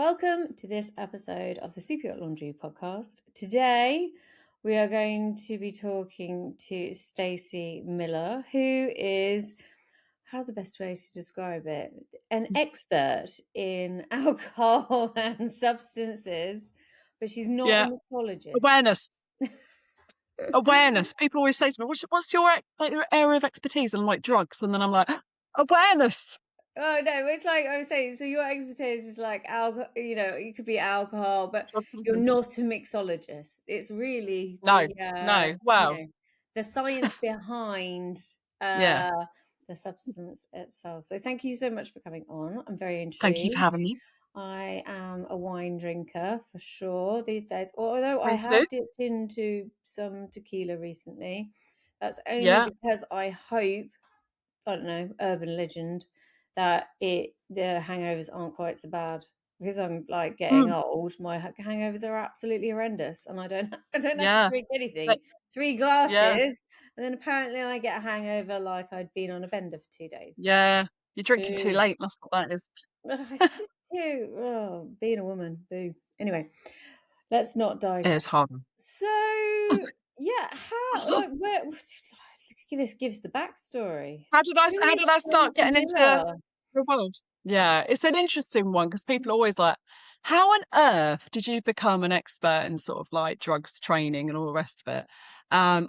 Welcome to this episode of the Superyacht Laundry podcast. Today, we are going to be talking to Stacey Miller, who is, how's the best way to describe it? An expert in alcohol and substances, but she's not a Yeah, mixologist. awareness. Awareness. People always say to me, "What's your area of expertise?" And I'm like, drugs, and then I'm like, awareness. Oh no, it's like I was saying, so your expertise is like alcohol, it could be alcohol, but Drugs. you're not a mixologist. It's really No, no. Well, the science behind yeah. uh the substance itself. So thank you so much for coming on. I'm very Thank you for intrigued. having me. I am a wine drinker for sure these days, although I Me too. have dipped into some tequila recently. That's only Yeah. because I hope, I don't know, urban legend, that the hangovers aren't quite so bad because I'm like getting Mm, old. My hangovers are absolutely horrendous, and I don't have to yeah. drink anything. But, 3 yeah. glasses, and then apparently I get a hangover like I'd been on a bender for 2 days. Yeah. You're drinking too Boo! late. That's what that is. It's just too, being a woman. Boo. Anyway, let's not It's digress. hard. So yeah, how, like, where? Give us the backstory. Who How is did I start Stacey getting into Miller? the world? Yeah, it's an interesting one because people are always like, "How on earth did you become an expert in sort of like drugs training and all the rest of it?" And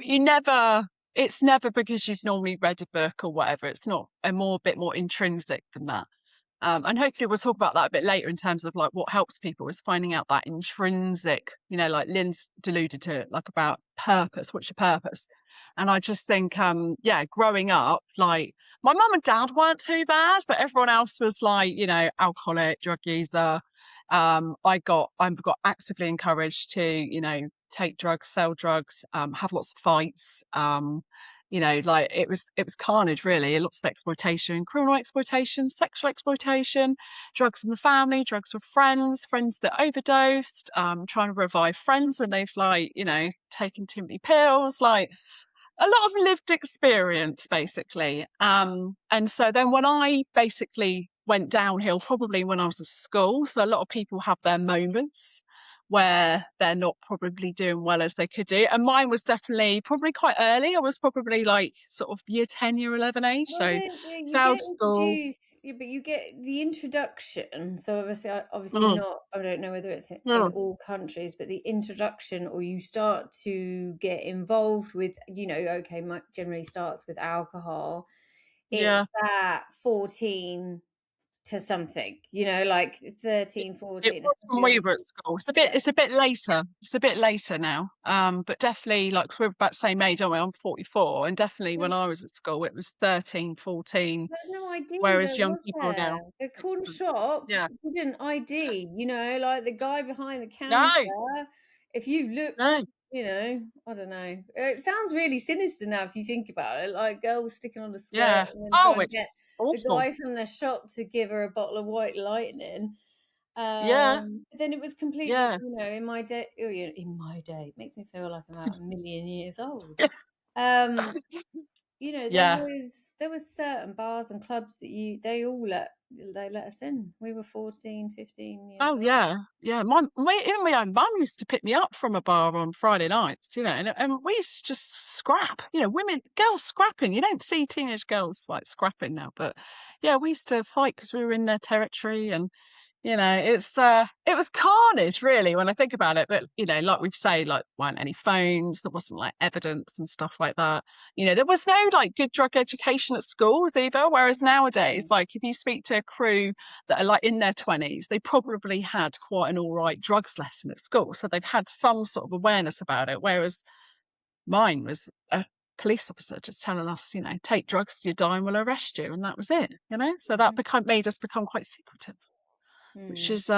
you never. It's never because you've normally read a book or whatever. It's not a bit more intrinsic than that. And hopefully we'll talk about that a bit later in terms of like what helps people is finding out that intrinsic, like Lynn's alluded to it, like about purpose. What's your purpose? And I just think, yeah, growing up, like my mum and dad weren't too bad, but everyone else was like, alcoholic, drug user. I got actively encouraged to, take drugs, sell drugs, have lots of fights. Like it was carnage really, lots of exploitation, criminal exploitation, sexual exploitation, drugs in the family, drugs with friends that overdosed, trying to revive friends when they've like, taken too many pills, like a lot of lived experience basically. And so then when I basically went downhill, probably when I was at school, so a lot of people have their moments where they're not probably doing well as they could do. And mine was definitely probably quite early. I was probably like sort of year 10, year 11 age. Well, So then you failed get school. introduced, yeah, but you get the introduction. So obviously Mm, not. I don't know whether it's in mm, all countries, but the introduction, or you start to get involved with, okay, generally starts with alcohol. yeah. It's that 14 to something, like It 13, it 14, was when especially we were at obviously. school. Yeah. It's a bit later. It's a bit later now. But definitely like we're about the same age, aren't we? I'm 44. And definitely when I was at school it was 13, 14. There's no ID Whereas though, young was people now, there? The corner it's shop yeah. didn't ID, like the guy behind the No, counter. If you no. looked, I don't know. It sounds really sinister now if you think about it, like girls sticking on the skirt Yeah. and then Oh, trying to get it's the awful. guy from the shop to give her a bottle of white lightning. Yeah. Then it was completely, Yeah. in my day. Oh, yeah, in my day, it makes me feel like I'm about a million years old. Yeah. Um, there Yeah. was certain bars and clubs that they let us in. We were 14, 15 years Oh old. yeah. Yeah. Even my own mum used to pick me up from a bar on Friday nights, and we used to just scrap, girls scrapping. You don't see teenage girls like scrapping now, but yeah, we used to fight because we were in their territory and it was carnage really when I think about it. But like we say, like weren't any phones, there wasn't like evidence and stuff like that. There was no like good drug education at schools either. Whereas nowadays, Mm. like if you speak to a crew that are like in their 20s, they probably had quite an all right drugs lesson at school. So they've had some sort of awareness about it. Whereas mine was a police officer just telling us, take drugs, you die and we'll arrest you. And that was it. So that made us become quite secretive, which Mm. is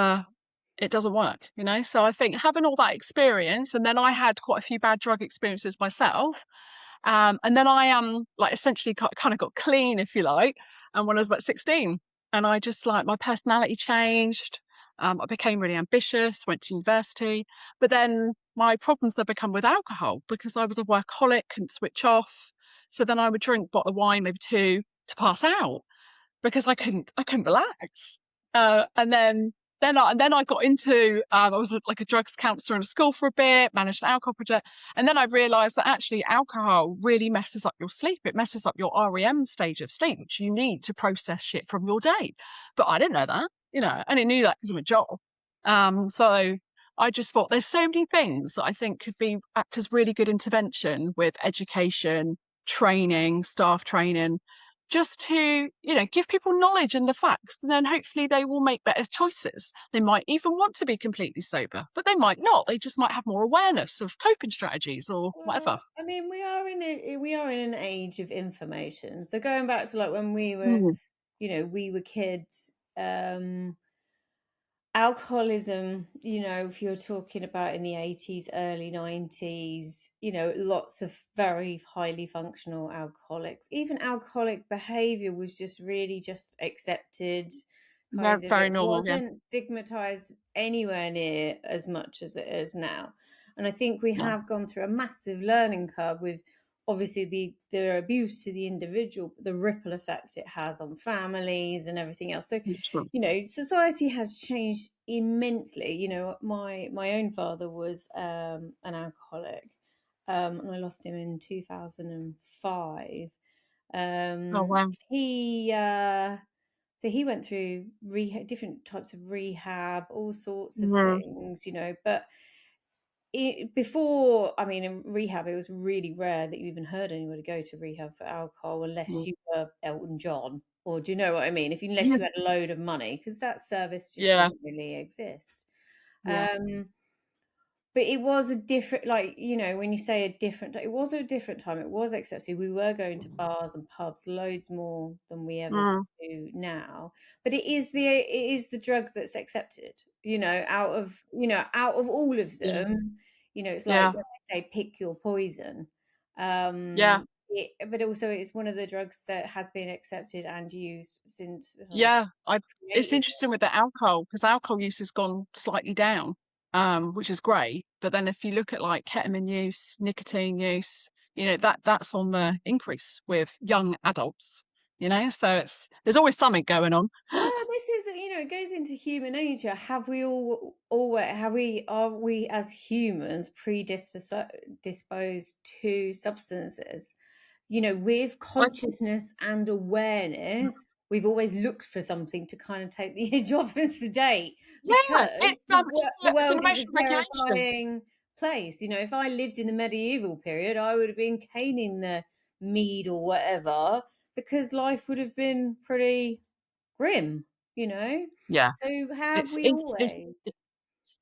it doesn't work, so I think having all that experience, and then I had quite a few bad drug experiences myself, and then I like essentially kind of got clean, if you like, and when I was about 16, and I just like my personality changed. I became really ambitious, went to university, but then my problems had become with alcohol because I was a workaholic, couldn't switch off. So then I would drink a bottle of wine, maybe two, to pass out because I couldn't relax. And then then I got into I was like a drugs counselor in a school for a bit, managed an alcohol project, and then I realised that actually alcohol really messes up your sleep. It messes up your REM stage of sleep, which you need to process shit from your day. But I didn't know that, I only knew that because of my job. So I just thought there's so many things that I think could be act as really good intervention with education, training, staff training, just to, give people knowledge and the facts, and then hopefully they will make better choices. They might even want to be completely sober, but they might not. They just might have more awareness of coping strategies or whatever. Well, I mean, we are in an age of information. So going back to like when Mm, we were kids, alcoholism, if you're talking about in the 80s, early 90s, lots of very highly functional alcoholics. Even alcoholic behavior was just really just accepted, very, kind of. very It normal. Yeah. wasn't stigmatized anywhere near as much as it is now. And I think we Yeah. have gone through a massive learning curve with obviously the abuse to the individual, but the ripple effect it has on families and everything else. So, 100%. society has changed immensely. My own father was an alcoholic, and I lost him in 2005. Oh, wow. So he went through different types of rehab, all sorts of Mm, things, but before, I mean, in rehab, it was really rare that you even heard anybody go to rehab for alcohol unless mm. you were Elton John, or do you know what I mean? Unless Yeah. you had a load of money, because that service just Yeah. didn't really exist. Yeah. Um, but it was a different, like, when you say a different, it was a different time. It was accepted. We were going to bars and pubs loads more than we ever Mm, do now. But it is the drug that's accepted, out of all of yeah. them. It's like Yeah. when they say pick your poison. Yeah. But also it's one of the drugs that has been accepted and used since Yeah. It's created. interesting with the alcohol because alcohol use has gone slightly down, which is great. But then if you look at like ketamine use, nicotine use, that's on the increase with young adults, so there's always something going on. Well, this is, it goes into human nature. Have we always, are we as humans predisposed to substances? With I, consciousness and awareness, we've always looked for something to kind of take the edge off and sedate, yeah, because the, the it's an world is a emotional regulation. terrifying place. If I lived in the medieval period, I would have been caning the mead or whatever, because life would have been pretty grim, you know? Yeah, So have it's we it's it's always?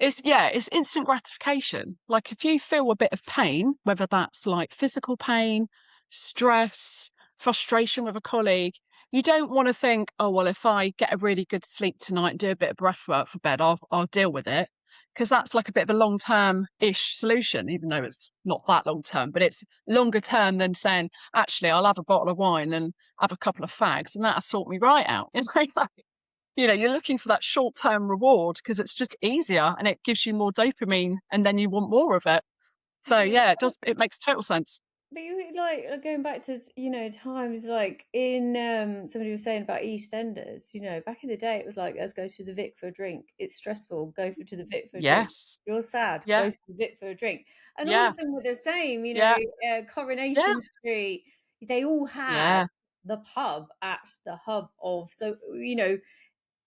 it's instant gratification. Like if you feel a bit of pain, whether that's like physical pain, stress, frustration with a colleague, you don't want to think, oh well, if I get a really good sleep tonight and do a bit of breath work for bed, I'll deal with it. Because that's like a bit of a long term ish solution, even though it's not that long term, but it's longer term than saying, actually, I'll have a bottle of wine and have a couple of fags and that'll sort me right out. You're looking for that short term reward because it's just easier and it gives you more dopamine and then you want more of it. So Yeah. yeah, it makes total sense. But you like going back to times like in somebody was saying about EastEnders. Back in the day it was like, let's go to the Vic for a drink. It's stressful. To the Vic for a drink. Yes. You're sad. Yeah. Go to the Vic for a drink. And all Yeah. of them were the same. Yeah. Yeah. Coronation Street. They all had Yeah. the pub at the hub of. So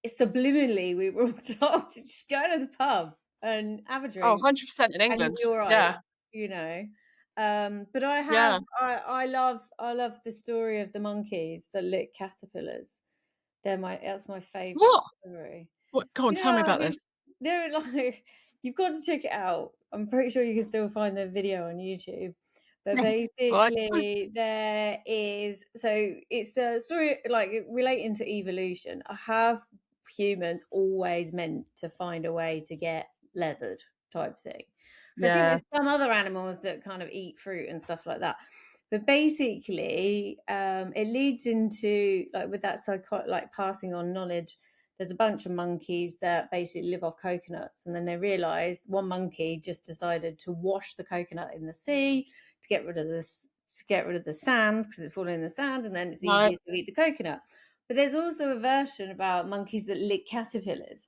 subliminally we were all told to just go to the pub and have a Oh, drink 100% in and you'll England. be all right, Yeah. you know. But Yeah. I love the story of the monkeys that lick caterpillars. That's my favorite What? story. What? Go on, You tell know, me I about mean, this. they're like, you've got to check it out. I'm pretty sure you can still find the video on YouTube. But Right. basically, it's the story like relating to evolution. Have humans always meant to find a way to get leathered type thing? Because I think Yeah. there's some other animals that kind of eat fruit and stuff like that. But basically, it leads into like with that like passing on knowledge. There's a bunch of monkeys that basically live off coconuts, and then they realized one monkey just decided to wash the coconut in the sea to get rid of this to get rid of the sand because it's falling in the sand, and then it's Right. easier to eat the coconut. But there's also a version about monkeys that lick caterpillars,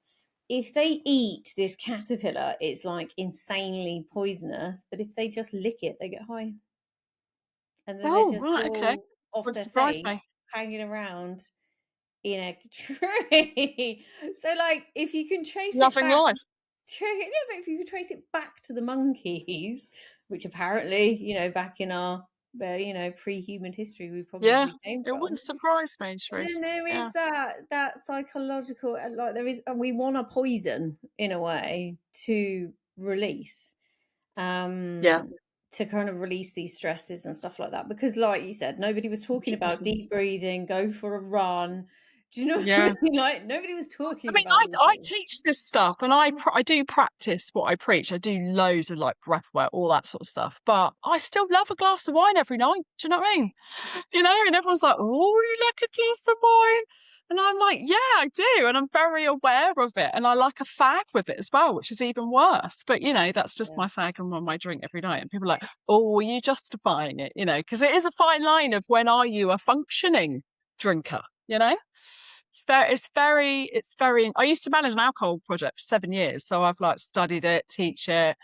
if they eat this caterpillar, it's like insanely poisonous. But if they just lick it, they get high. And then they're Oh, just right, okay. all off Wouldn't their surprise me. face, hanging around in a tree. So, like, if you can trace it Loving back, life. no, but if you can trace it back to the monkeys, which apparently, back in our, pre-human history, we Yeah, probably came it from. wouldn't surprise me, Cherise. Then there Yeah, is that psychological, like there is, we want a poison in a way to release, yeah, um, to kind of release these stresses and stuff like that. Because, like you said, nobody was talking about 100%. deep breathing, go for a run. Do you know what I Yeah. mean? Like nobody was I talking mean, about these I things. teach this stuff and I do practice what I preach. I do loads of like breath work, all that sort of stuff. But I still love a glass of wine every night. Do you know what I mean? And everyone's like, "Oh, you like a glass of wine?" And I'm like, "Yeah, I do." And I'm very aware of it. And I like a fag with it as well, which is even worse. But, that's just Yeah. my fag and my drink every night. And people are like, "Oh, are you justifying it?" Because it is a fine line of when are you a functioning drinker, you know? It's very, I used to manage an alcohol project for 7 years. So I've like studied it, teach it,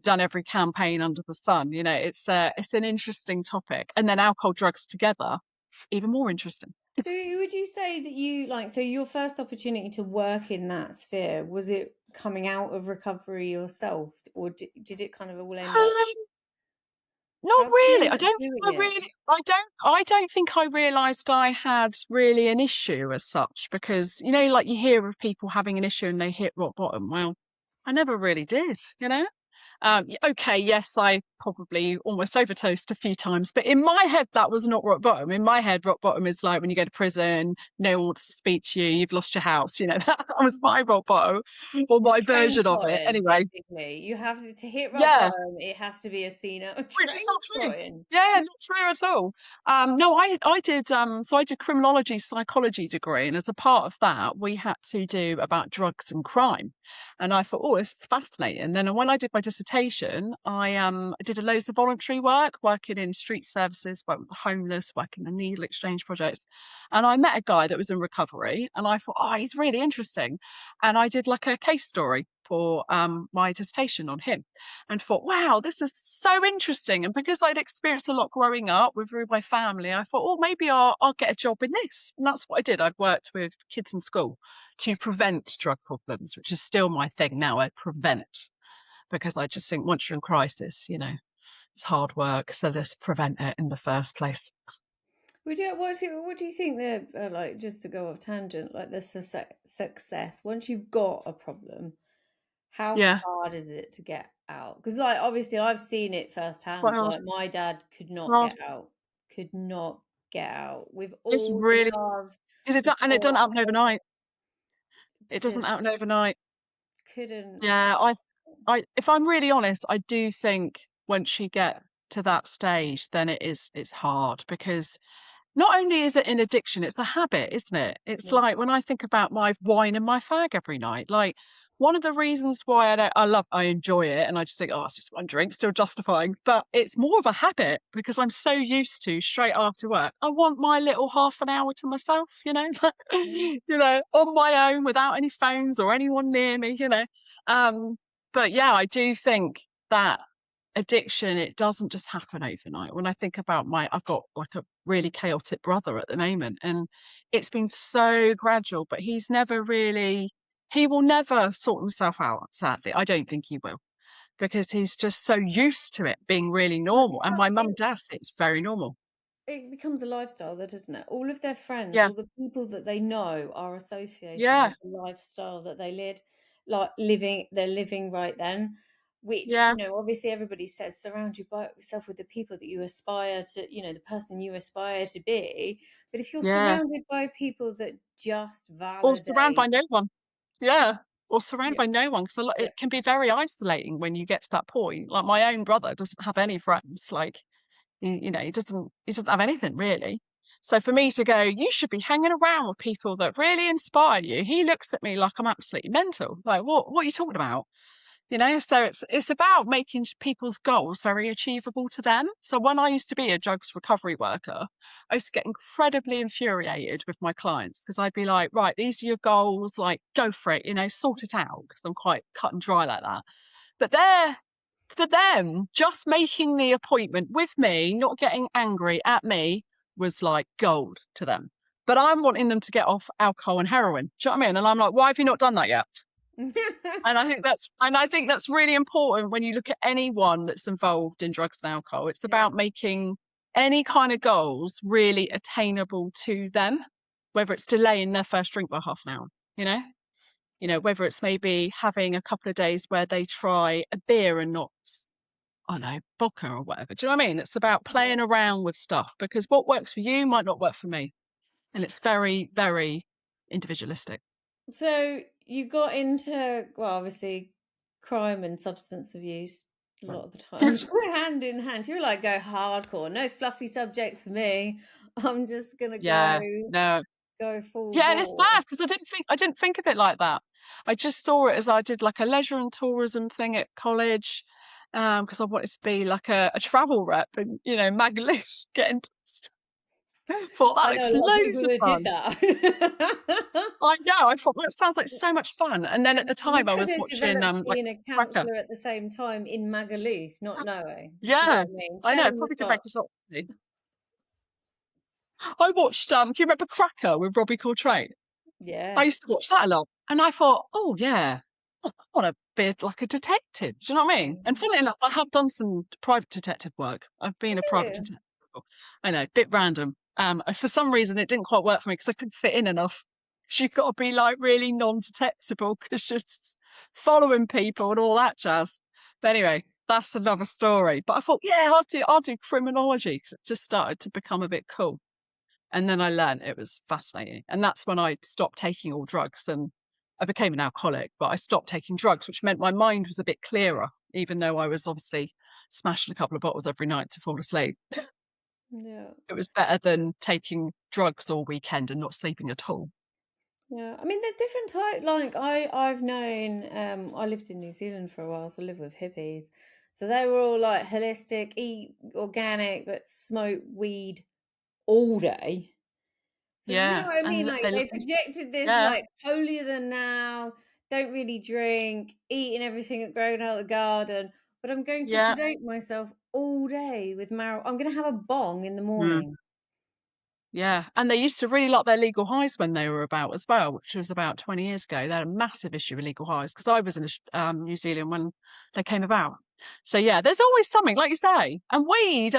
done every campaign under the sun. It's an interesting topic. And then alcohol, drugs together, even more interesting. So would you say that so your first opportunity to work in that sphere, was it coming out of recovery yourself, or did it kind of all end up? Not How did you really. end up doing it? I don't think I realised I had really an issue as such because, like you hear of people having an issue and they hit rock bottom. Well, I never really did. Okay, yes, I probably almost overdosed a few times, but in my head, that was not rock bottom. In my head, rock bottom is like when you go to prison, no one wants to speak to you, you've lost your house. That was my rock bottom, or It's my train version of it. spotting, Anyway, basically. You have to hit rock yeah. bottom. It has to be a scene of Which is train not true. spotting. Yeah, not true at all. No, I did. So I did criminology psychology degree, and as a part of that, we had to do about drugs and crime. And I thought, oh, this is fascinating. And then when I did my dissertation, I did a loads of voluntary work, working in street services, working with the homeless, working in needle exchange projects. And I met a guy that was in recovery, and I thought, oh, he's really interesting. And I did like a case story for my dissertation on him and thought, wow, this is so interesting. And because I'd experienced a lot growing up with my family, I thought, oh, maybe I'll get a job in this. And that's what I did. I'd worked with kids in school to prevent drug problems, which is still my thing now. I prevent because I just think once you're in crisis, it's hard work. So let's prevent it in the first place. What do you think like, just to go off tangent, like the success, once you've got a problem, how Yeah, hard is it to get out? Because, like, obviously I've seen it it's quite firsthand. hard. Like my dad It's could hard. not get out with It's all the really, love, is it done, and it doesn't support, happen overnight. It doesn't to happen overnight. couldn't. Yeah, if I'm really honest, I do think once you get to that stage, then it's hard because not only is it an addiction, it's a habit, isn't it? It's Yeah. like when I think about my wine and my fag every night, like one of the reasons why I enjoy it and I just think, oh, it's just one drink, still justifying, but it's more of a habit because I'm so used to straight after work. I want my little half an hour to myself, Yeah. on my own without any phones or anyone near me. Um, but yeah, I do think that addiction, it doesn't just happen overnight. When I think about I've got like a really chaotic brother at the moment, and it's been so gradual, but he will never sort himself out, sadly. I don't think he will, because he's just so used to it being really Well, normal. And my mum and dad say it's very normal. it becomes a lifestyle, though, doesn't it? All of their friends, Yeah, all the people that they know are associated yeah, with the lifestyle that they led, they're living right then, which, yeah, obviously everybody says surround yourself with the people that you aspire to, the person you aspire to be. But if you're yeah. surrounded by people that just Or surrounded by validate, no one. Yeah. Or surrounded yeah, by no one, because yeah, it can be very isolating when you get to that point. Like my own brother doesn't have any friends. Like he doesn't have anything really. So for me to go, you should be hanging around with people that really inspire you. He looks at me like I'm absolutely mental. Like, what are you talking about? So it's about making people's goals very achievable to them. So when I used to be a drugs recovery worker, I used to get incredibly infuriated with my clients because I'd be like, right, these are your goals, like go for it, sort it out, because I'm quite cut and dry like that. But for them, just making the appointment with me, not getting angry at me, was like gold to them. But I'm wanting them to get off alcohol and heroin. Do you know what I mean? And I'm like, why have you not done that yet? And I think that's really important when you look at anyone that's involved in drugs and alcohol. It's Yeah. about making any kind of goals really attainable to them, whether it's delaying their first drink by half an hour, whether it's maybe having a couple of days where they try a beer and not, I don't know, vodka or whatever. Do you know what I mean? It's about Yeah. playing around with stuff, because what works for you might not work for me. And it's very, very individualistic. So you got into, well, obviously, crime and substance abuse a lot of the times hand in hand. You were like, go hardcore, no fluffy subjects for me. I'm just gonna Yeah, no. go full Yeah, and it's bore. mad because I didn't think of it like that. I just saw it as I did like a leisure and tourism thing at college, because I wanted to be like a travel rep and Magaluf getting past. Thought that I know looks a lot of loads people of that did fun. that. I know. I thought that sounds like so much fun. And then at the You time, I could was have watching developed like being a Cracker. counsellor at the same time in Magaluf, not knowing. Do you know Yeah, what I mean? I know. Selling the Probably could make shop. a lot. I watched. Do you remember Cracker with Robbie Coltrane? I Yes. used to watch that a lot, and I thought, oh yeah, I want to be like a detective. Do you know what I mean? And Mhm. funnily enough, I have done some private detective work. I've been a private Yeah. detective before. I know, bit random. For some reason, it didn't quite work for me because I couldn't fit in enough. You've got to be like really non-detectable because just following people and all that jazz. But anyway, that's another story. But I thought, yeah, I'll do criminology because it just started to become a bit cool. And then I learned it was fascinating. And that's when I stopped taking all drugs and I became an alcoholic, but I stopped taking drugs, which meant my mind was a bit clearer, even though I was obviously smashing a couple of bottles every night to fall asleep. Yeah. It was better than taking drugs all weekend and not sleeping at all. Yeah, I mean, there's different type. Like I've known. I lived in New Zealand for a while, so I lived with hippies. So they were all like holistic, eat organic, but smoke weed all day. So do you know Yeah. what I mean? And Like they they lose. projected this Yeah. like holier than now, don't really drink, eating everything that's grown out of the garden. But I'm going to Yeah. sedate myself all day with marijuana. I'm going to have a bong in the Mm. morning. Yeah. And they used to really like their legal highs when they were about as well, which was about 20 years ago. They had a massive issue with legal highs because I was in New Zealand when they came about. So yeah, there's always something, like you say. And weed,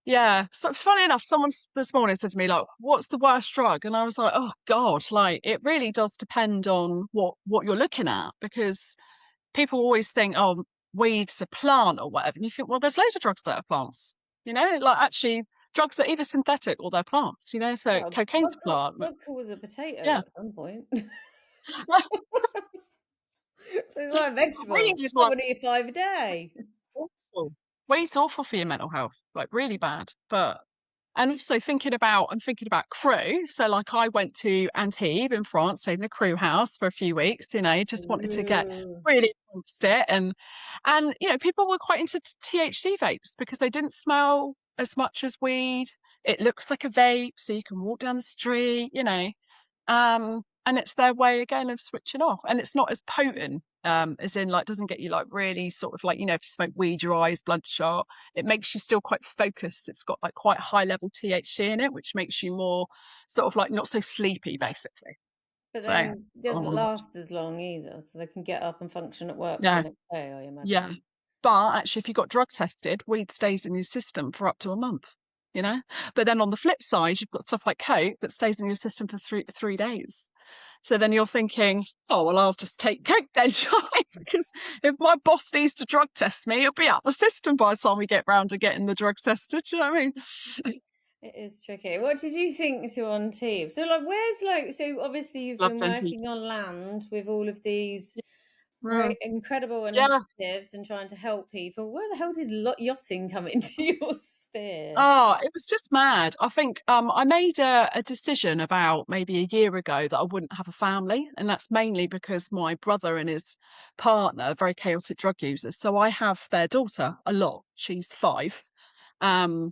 yeah. So it's funny enough, someone this morning said to me, like, what's the worst drug? And I was like, oh God, like it really does depend on what you're looking at, because people always think, oh, weed's a plant or whatever. And you think, well, there's loads of drugs that are plants, like actually drugs are either synthetic or they're plants, so Well, cocaine's a plant. vodka was a potato Yeah. at some point. So it's like a vegetable. Weed is I like would eat 5 a day. awful. Weed's awful for your mental health, like really bad. And also I'm thinking about crew. So like I went to Antibes in France, stayed in a crew house for a few weeks, just wanted to get Ooh. really amongst it. And people were quite into THC vapes because they didn't smell as much as weed. It looks like a vape, so you can walk down the street. And it's their way again of switching off. And it's not as potent, as in like doesn't get you like really sort of like, if you smoke weed, your eyes bloodshot. It makes you still quite focused. It's got like quite high level THC in it, which makes you more sort of like not so sleepy, basically. But So then it doesn't last as long either, so they can get up and function at work the yeah, next day, I yeah. imagine. But actually, if you got drug tested, weed stays in your system for up to a month. You know, but then on the flip side, you've got stuff like coke that stays in your system for three days. So then you're thinking, oh, well, I'll just take coke then, shall I? Because if my boss needs to drug test me, it'll be out the system by the time we get round to getting the drug tested. Do you know what I mean? It is tricky. What did you think to on Teams? So like where's like so obviously you've Loved been NT. working on land with all of these Mm. Very incredible Yeah. initiatives and trying to help people. Where the hell did yachting come into your sphere? Oh, it was just mad. I think I made a decision about maybe a year ago that I wouldn't have a family, and that's mainly because my brother and his partner are very chaotic drug users. So I have their daughter a lot. She's 5. And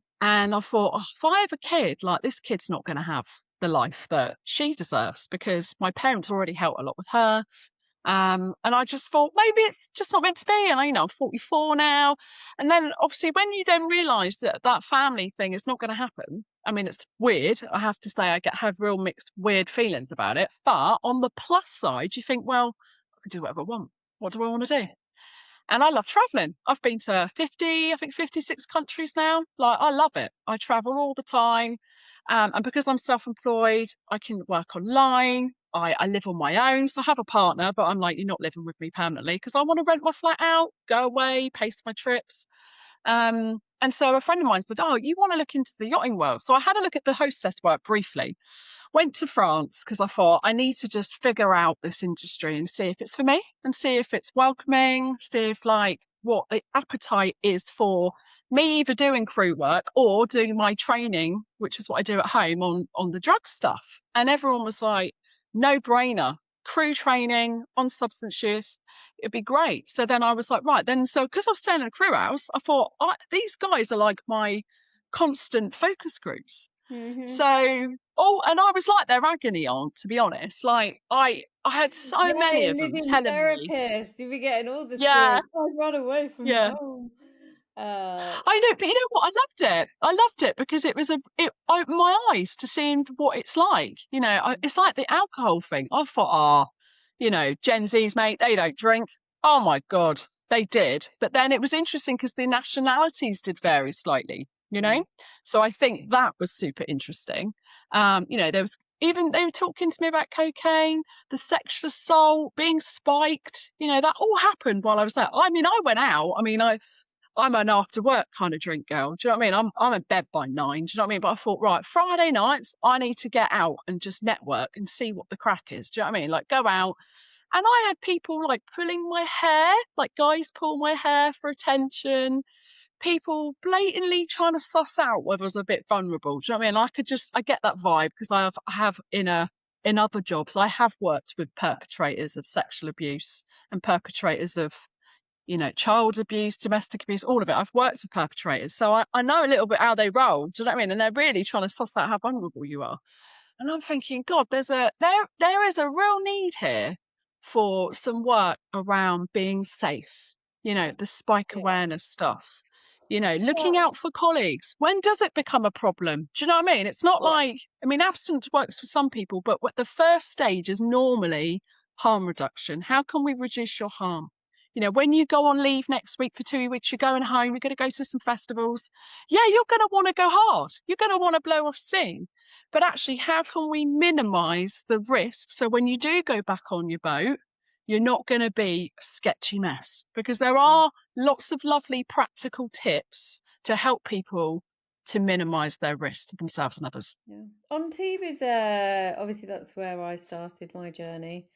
I thought, oh, if I have a kid, like this kid's not going to have the life that she deserves because my parents already helped a lot with her. And I just thought maybe it's just not meant to be. And I'm 44 now. And then obviously when you then realise that that family thing is not going to happen, I mean, it's weird. I have to say have real mixed weird feelings about it. But on the plus side, you think, well, I can do whatever I want. What do I want to do? And I love traveling. I've been to 50, I think 56 countries now. Like, I love it. I travel all the time. And because I'm self-employed, I can work online. I live on my own. So I have a partner, but I'm like, you're not living with me permanently because I want to rent my flat out, go away, pay for my trips. And so a friend of mine said, oh, you want to look into the yachting world. So I had a look at the hostess work briefly. Went to France because I thought I need to just figure out this industry and see if it's for me and see if it's welcoming, see if like what the appetite is for me either doing crew work or doing my training, which is what I do at home on the drug stuff. And everyone was like, no brainer. Crew training on substance use, it'd be great. So then I was like, right, then so because I was staying in a crew house, I thought these guys are like my constant focus groups. Hmm. So, oh, and I was like their agony aunt, to be honest. Like, I had so many Yay, of them living telling me, therapist. You'll be getting all the yeah, stories. I run away from yeah. home. Uh, I know, but you know what? I loved it. I loved it because it opened my eyes to seeing what it's like. It's like the alcohol thing. I thought, Gen Z's, mate, they don't drink. Oh my God, they did. But then it was interesting because the nationalities did vary slightly, you mm, know? So I think that was super interesting. There was even they were talking to me about cocaine, the sexual assault, being spiked, that all happened while I was there. I mean, I went out. I mean, I'm an after work kind of drink girl. Do you know what I mean? I'm in bed by 9. Do you know what I mean? But I thought, right, Friday nights, I need to get out and just network and see what the crack is. Do you know what I mean? Like go out. And I had people like pulling my hair, like guys pull my hair for attention, people blatantly trying to suss out whether I was a bit vulnerable. Do you know what I mean? I get that vibe because I have in other jobs, I have worked with perpetrators of sexual abuse and perpetrators of child abuse, domestic abuse, all of it. I've worked with perpetrators. So I know a little bit how they roll. Do you know what I mean? And they're really trying to suss out how vulnerable you are. And I'm thinking, God, there is a real need here for some work around being safe, the spike yeah. awareness stuff. Looking Well, out for colleagues. When does it become a problem? Do you know what I mean? It's not yeah. like, I mean, abstinence works for some people, but what the first stage is normally harm reduction. How can we reduce your harm? When you go on leave next week for 2 weeks, you're going home, you're going to go to some festivals. Yeah, you're going to want to go hard. You're going to want to blow off steam. But actually, how can we minimise the risk so when you do go back on your boat, you're not going to be a sketchy mess? Because there are lots of lovely practical tips to help people to minimise their risk to themselves and others. Yeah. On TV's, obviously that's where I started my journey.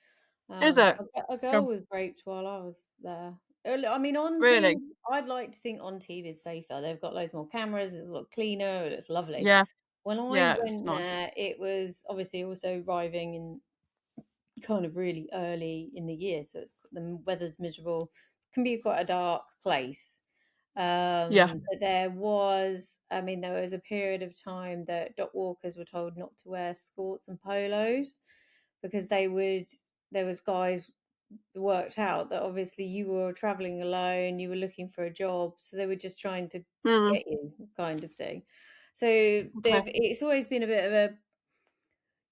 Is it? A girl Um, was raped while I was there. I mean, on TV, Really? I'd like to think on TV is safer. They've got loads more cameras. It's a lot cleaner. It's lovely. Yeah, When I yeah, it was went nice. there, it was obviously also arriving in kind of really early in the year, so the weather's miserable. It can be quite a dark place. Yeah. But there was a period of time that dock walkers were told not to wear skirts and polos because there was guys worked out that obviously you were traveling alone, you were looking for a job, so they were just trying to Mm, get you kind of thing. So okay. it's always been a bit of a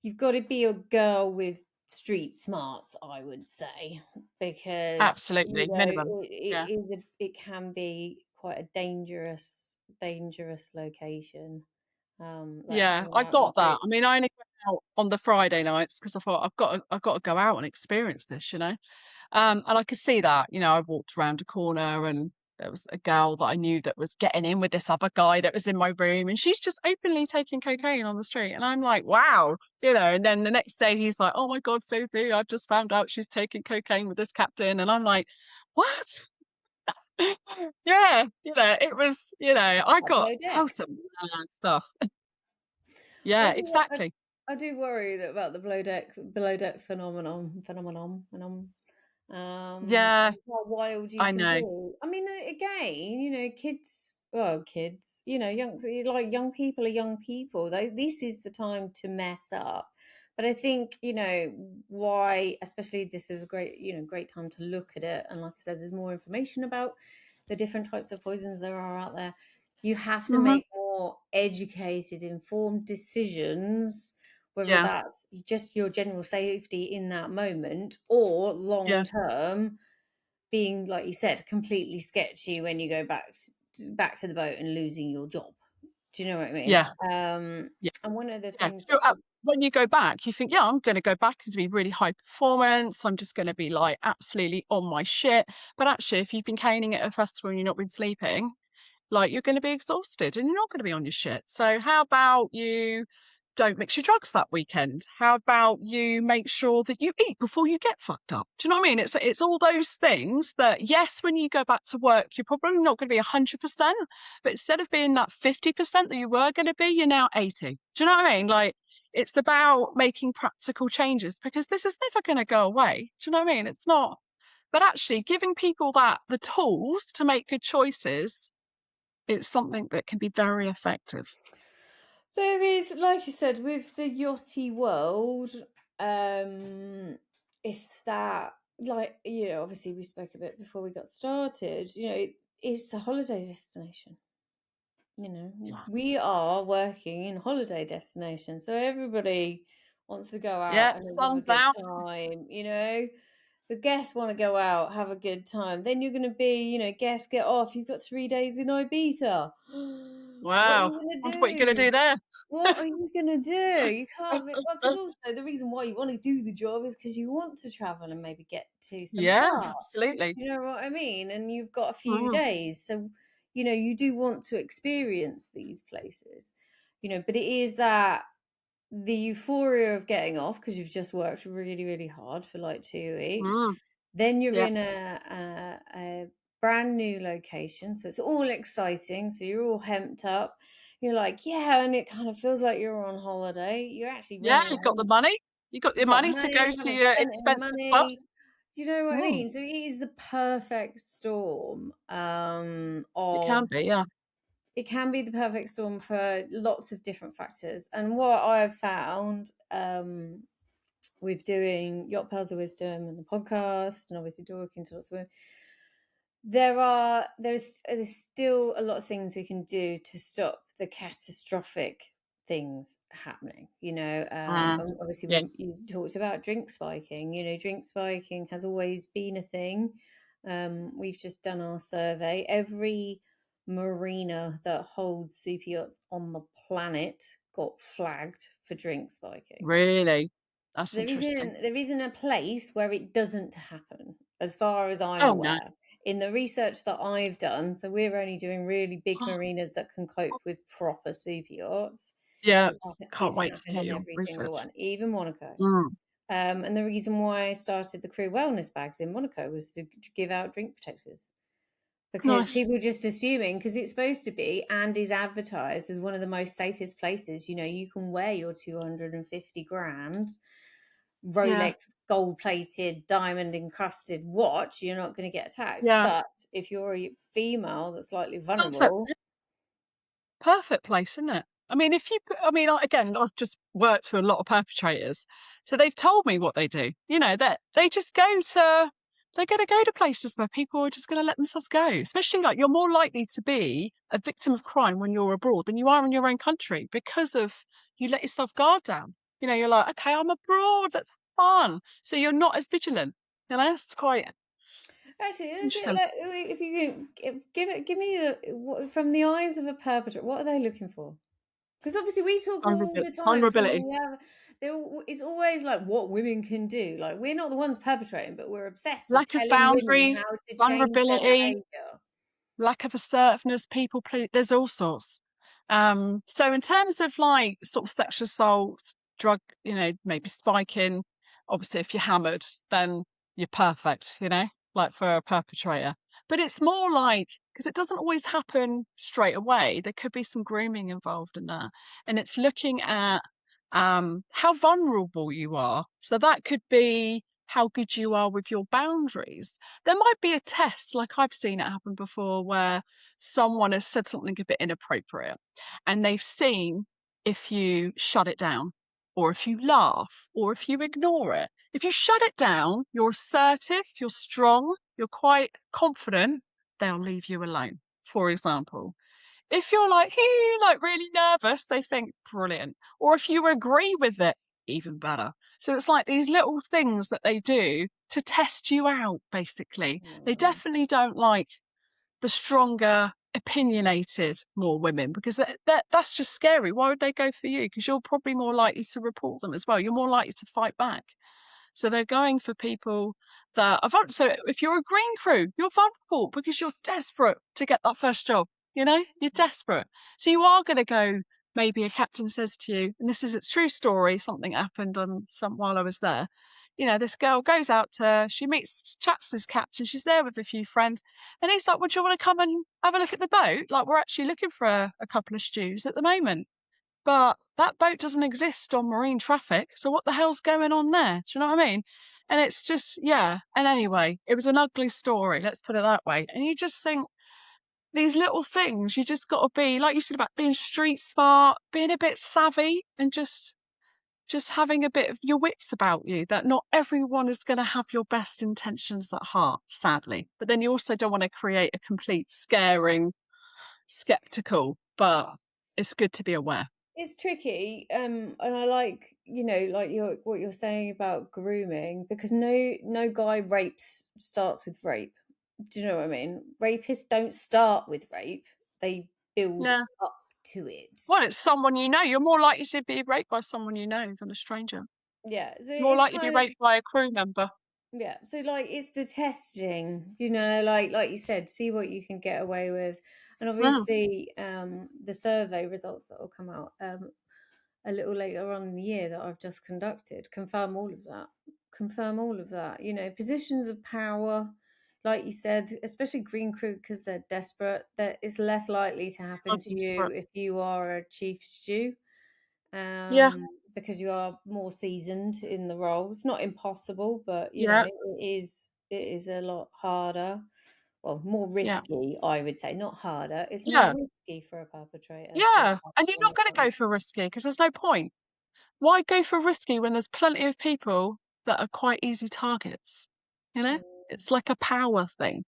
you've got to be a girl with street smarts, I would say, because Absolutely. Minimum. Yeah. it can be quite a dangerous location. Like Yeah, hanging I out in got that. groups. I mean, I only went out on the Friday nights because I thought I've got to go out and experience this. And I could see that. I walked around a corner and there was a girl that I knew that was getting in with this other guy that was in my room, and she's just openly taking cocaine on the street. And I'm like, wow, and then the next day he's like, oh my God, Stacey, I've just found out she's taking cocaine with this captain. And I'm like, what? Yeah, it was, I That got below told deck. some mad stuff. Well, Yeah, I, exactly. I do worry about the below deck phenomenon. Yeah, And how wild you I can know. be. I mean, again, kids, well, kids, young people are young people. This is the time to mess up. But I think, why, especially this is a great time to look at it. And like I said, there's more information about the different types of poisons there are out there. You have to Hmm. make more educated, informed decisions, whether Yeah, that's just your general safety in that moment or long yeah, term being, like you said, completely sketchy when you go back to the boat and losing your job. Do you know what I mean? yeah, yeah. And one of the Yeah, things 'cause that when you go back, you think, yeah, I'm going to go back and be really high performance. I'm just going to be like absolutely on my shit. But actually, if you've been caning at a festival and you've not been sleeping, like you're going to be exhausted and you're not going to be on your shit. So how about you don't mix your drugs that weekend? How about you make sure that you eat before you get fucked up? Do you know what I mean? It's all those things that, yes, when you go back to work, you're probably not going to be 100%, but instead of being that 50% that you were going to be, you're now 80. Do you know what I mean? Like it's about making practical changes because this is never going to go away. Do you know what I mean? It's not. But actually giving people the tools to make good choices, it's something that can be very effective. there is, like you said, with the yachty world, um, it's that, like, obviously we spoke a bit before we got started, it's a holiday destination. Yeah. We are working in holiday destinations, so everybody wants to go Yeah, out and have a thumbs good out. time. The guests want to go out, have a good time. Then you're going to be, guests get off. You've got 3 days in Ibiza. What are Wow. you going to Wonder what you're going to do? do there. What are you going to do? You can't be, well, because also the reason why you want to do the job is because you want to travel and maybe get to some Yeah, parts. absolutely. You know what I mean? And you've got a few Mm, days. So, you do want to experience these places, but it is that the euphoria of getting off because you've just worked really, really hard for like 2 weeks. mm, Then you're yeah, in a brand new location. So it's all exciting. So you're all hemped up. You're like, yeah, and it kind of feels like you're on holiday. You're actually yeah. running You got the around. money. You got your You've got money to money, go you to haven't your spent any expensive money. clubs. Do you know what I Mm, mean? So it is the perfect storm it can of be, yeah. it can be the perfect storm for lots of different factors. And what I've found with doing Yacht Pearls of Wisdom and the podcast, and obviously talking to lots of women, there's still a lot of things we can do to stop the catastrophic things happening. Mm, And obviously yeah, you talked about drink spiking. Drink spiking has always been a thing. We've just done our survey. Every marina that holds super yachts on the planet got flagged for drink spiking. really. So That's there interesting. isn't there isn't a place where it doesn't happen, as far as I'm Oh, no. aware. In the research that I've done, so we're only doing really big marinas that can cope with proper super yachts. Yeah, can't It's wait to happened hear in your every single research. one, even Monaco. Mm, And the reason why I started the crew wellness bags in Monaco was to give out drink protectors. Because nice. people just assuming, because it's supposed to be and is advertised as one of the most safest places, you can wear your 250 grand Yeah, Rolex gold plated, diamond encrusted watch, you're not going to get attacked. yeah. But if you're a female that's slightly Perfect. vulnerable, Perfect place, isn't it? I mean, if you put, I mean, again, I've just worked with a lot of perpetrators, so they've told me what they do. That they just they're going to go to places where people are just going to let themselves go. Especially like you're more likely to be a victim of crime when you're abroad than you are in your own country because of you let yourself guard down. You're like, okay, I'm abroad, that's fun. So you're not as vigilant. That's quite actually, is it interesting. like, if you can give me from the eyes of a perpetrator, what are they looking for? Because obviously we talk all the time from Vulnerability, when we have. It's always like what women can do. Like we're not the ones perpetrating, but we're obsessed with lack of telling women how boundaries, to change their vulnerability. behaviour. lack of assertiveness, people please. There's all sorts. So in terms of like sort of sexual assault, drug, maybe spiking, obviously if you're hammered, then you're perfect, like for a perpetrator. But it's more like, because it doesn't always happen straight away, there could be some grooming involved in that. And it's looking at how vulnerable you are. So that could be how good you are with your boundaries. There might be a test, like I've seen it happen before, where someone has said something a bit inappropriate and they've seen if you shut it down, or if you laugh, or if you ignore it. If you shut it down, you're assertive, you're strong, you're quite confident, they'll leave you alone, for example. If you're like, hey, like really nervous, they think brilliant. Or if you agree with it, even better. So it's like these little things that they do to test you out, basically. They Mm. definitely don't like the stronger, opinionated more women because that's just scary. Why would they go for you? Because you're probably more likely to report them as well. You're more likely to fight back. So they're going for people that are vulnerable. So if you're a green crew, you're vulnerable because you're desperate to get that first job. You're desperate. So you are going to go. Maybe a captain says to you, and this is a true story. Something happened on some while I was there. This girl goes out to, she meets, chats this captain. She's there with a few friends, and he's like, "Would you want to come and have a look at the boat? Like, we're actually looking for a couple of stews at the moment." But that boat doesn't exist on marine traffic. So what the hell's going on there? Do you know what I mean? And it's just, yeah. And anyway, it was an ugly story, let's put it that way. And you just think these little things, you just got to be, like you said about being street smart, being a bit savvy and just having a bit of your wits about you, that not everyone is going to have your best intentions at heart, sadly. But then you also don't want to create a complete scaring, skeptical, but it's good to be aware. It's tricky, and I like, like what you're saying about grooming, because no guy rapes starts with rape. Do you know what I mean? Rapists don't start with rape; they build Yeah. up to it. Well, it's someone you know. You're more likely to be raped by someone you know than a stranger. Yeah, so More it's likely to be kind of, raped by a crew member. yeah. So like it's the testing, like you said, see what you can get away with, and Mm, obviously, the survey results that will come out a little later on in the year that I've just conducted confirm all of that. Confirm all of that. Positions of power, like you said, especially green crew because they're desperate. That is less likely to happen I'm to you desperate. if you are a chief stew, Yeah, because you are more seasoned in the role. It's not impossible, but yeah, it is a lot harder. Well, more yeah, risky, I would say. Not harder. It's more yeah, risky for a perpetrator to yeah. have And you're on not the going to front. go for risky because there's no point. Why go for risky when there's plenty of people that are quite easy targets? You know, it's like a power thing.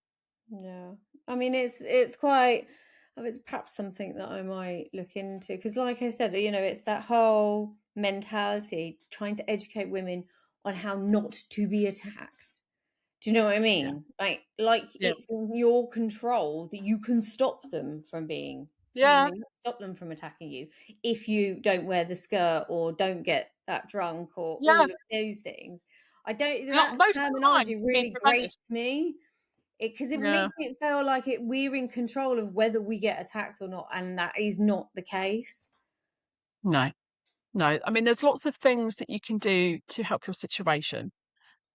Yeah, I mean it's quite. It's perhaps something that I might look into because, like I said, it's that whole mentality trying to educate women on how not to be attacked. Do you know what I Yeah, mean? Like yeah, it's in your control that you can stop them from being, yeah, stop them from attacking you if you don't wear the skirt or don't get that drunk or all yeah. of those things. I don't. Not That most crime terminology can be really prevented. grates me because it Yeah. makes it feel like we're in control of whether we get attacked or not, and that is not the case. No, no. I mean, there's lots of things that you can do to help your situation.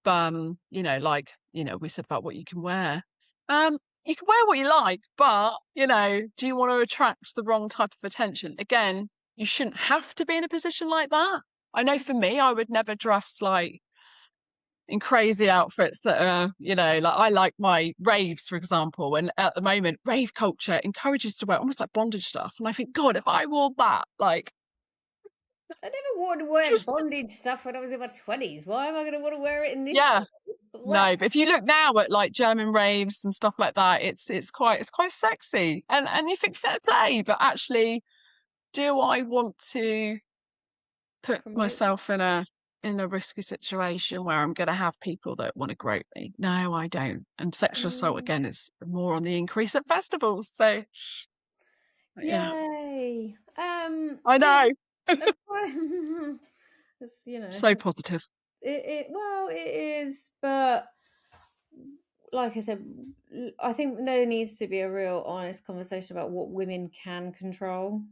Like, we said about what you can wear. You can wear what you like, but, do you want to attract the wrong type of attention? Again, you shouldn't have to be in a position like that. I know for me, I would never dress like in crazy outfits that are, like I like my raves, for example. And at the moment, rave culture encourages to wear almost like bondage stuff. And I think, God, if I wore that, like, I never wanted to wear just, bondage stuff when I was in my 20s. Why am I going to want to wear it in this yeah. day? Blech. No, but if you look now at like German raves and stuff like that, it's quite sexy, and you think fair play, but actually, do I want to put Promote that. myself in a risky situation where I'm going to have people that want to grope me? No, I don't. And sexual assault Mm, again is more on the increase at festivals. So yeah, yay. I Yeah, know. that's quite. It's, So positive. well, it is, but like I said. I think there needs to be a real honest conversation about what women can control.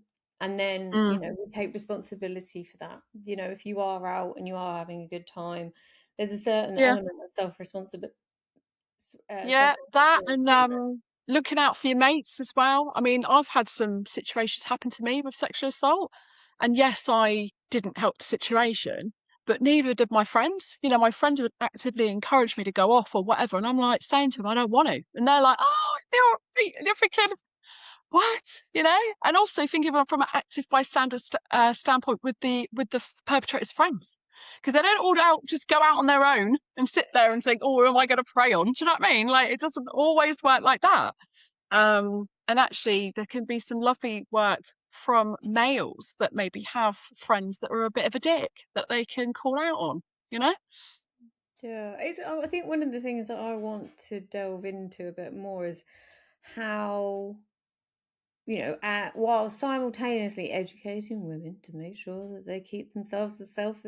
And then, Mm. we take responsibility for that. If you are out and you are having a good time, there's a certain Yeah. element of self-responsibility, Yeah, that and isn't there? looking out for your mates as well. I mean, I've had some situations happen to me with sexual assault, and yes, I didn't help the situation, but neither did my friends. My friends would actively encourage me to go off or whatever, and I'm like saying to them, I don't want to, and they're like, oh, you're all right. And you're thinking, what? And also thinking from an active bystander standpoint with the perpetrator's friends, because they don't all out just go out on their own and sit there and think, oh, who am I going to prey on? Do you know what I mean? Like, it doesn't always work like that. And actually, there can be some lovely work from males that maybe have friends that are a bit of a dick that they can call out on. You know? Yeah, I think one of the things that I want to delve into a bit more is how, while simultaneously educating women to make sure that they keep themselves as safe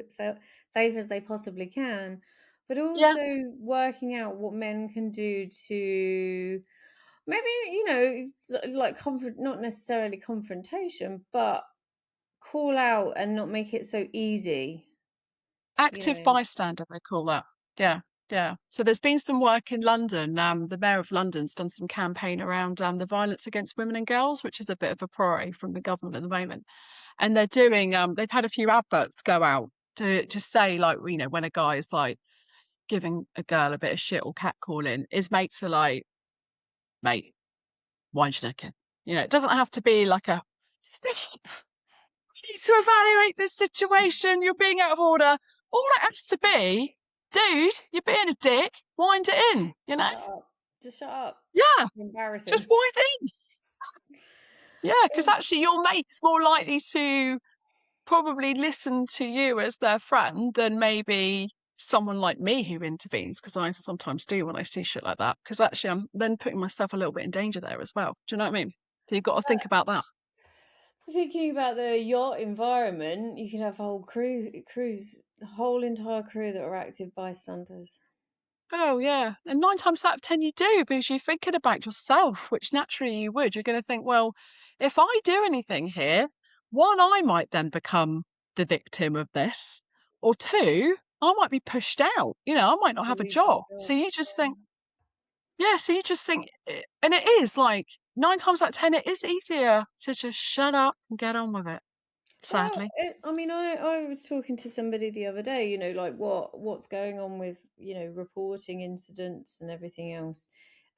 as they possibly can, but Yeah. also working out what men can do to maybe, like not necessarily confrontation, but call out and not make it so easy, you Active know. bystander, they call that. Yeah, yeah. So there's been some work in London. The Mayor of London's done some campaign around the violence against women and girls, which is a bit of a priority from the government at the moment. And they're doing, they've had a few adverts go out to say, like, when a guy is like giving a girl a bit of shit or catcalling, his mates are like, mate, wind your neck in. It doesn't have to be like a stop. We need to evaluate this situation. You're being out of order. All it has to be, dude, you're being a dick. Wind it in, Shut up. Just shut up. Yeah, just Embarrassing. wind it in. Yeah, because actually your mate's more likely to probably listen to you as their friend than maybe someone like me who intervenes, because I sometimes do when I see shit like that. Because actually I'm then putting myself a little bit in danger there as well. Do you know what I mean? So you've got to think about that. Thinking about the yacht environment, you could have a whole a whole entire crew that are active bystanders. Oh, yeah. And 9 times out of 10, you do because you're thinking about yourself, which naturally you would. You're going to think, well, if I do anything here, one, I might then become the victim of this, or two, I might be pushed out. I might not To have a lose their job. So job. you just think, yeah, so you just think, and it is like 9 times out of 10, it is easier to just shut up and get on with it, Well, sadly. I mean, I was talking to somebody the other day, like what's going on with, reporting incidents and everything else.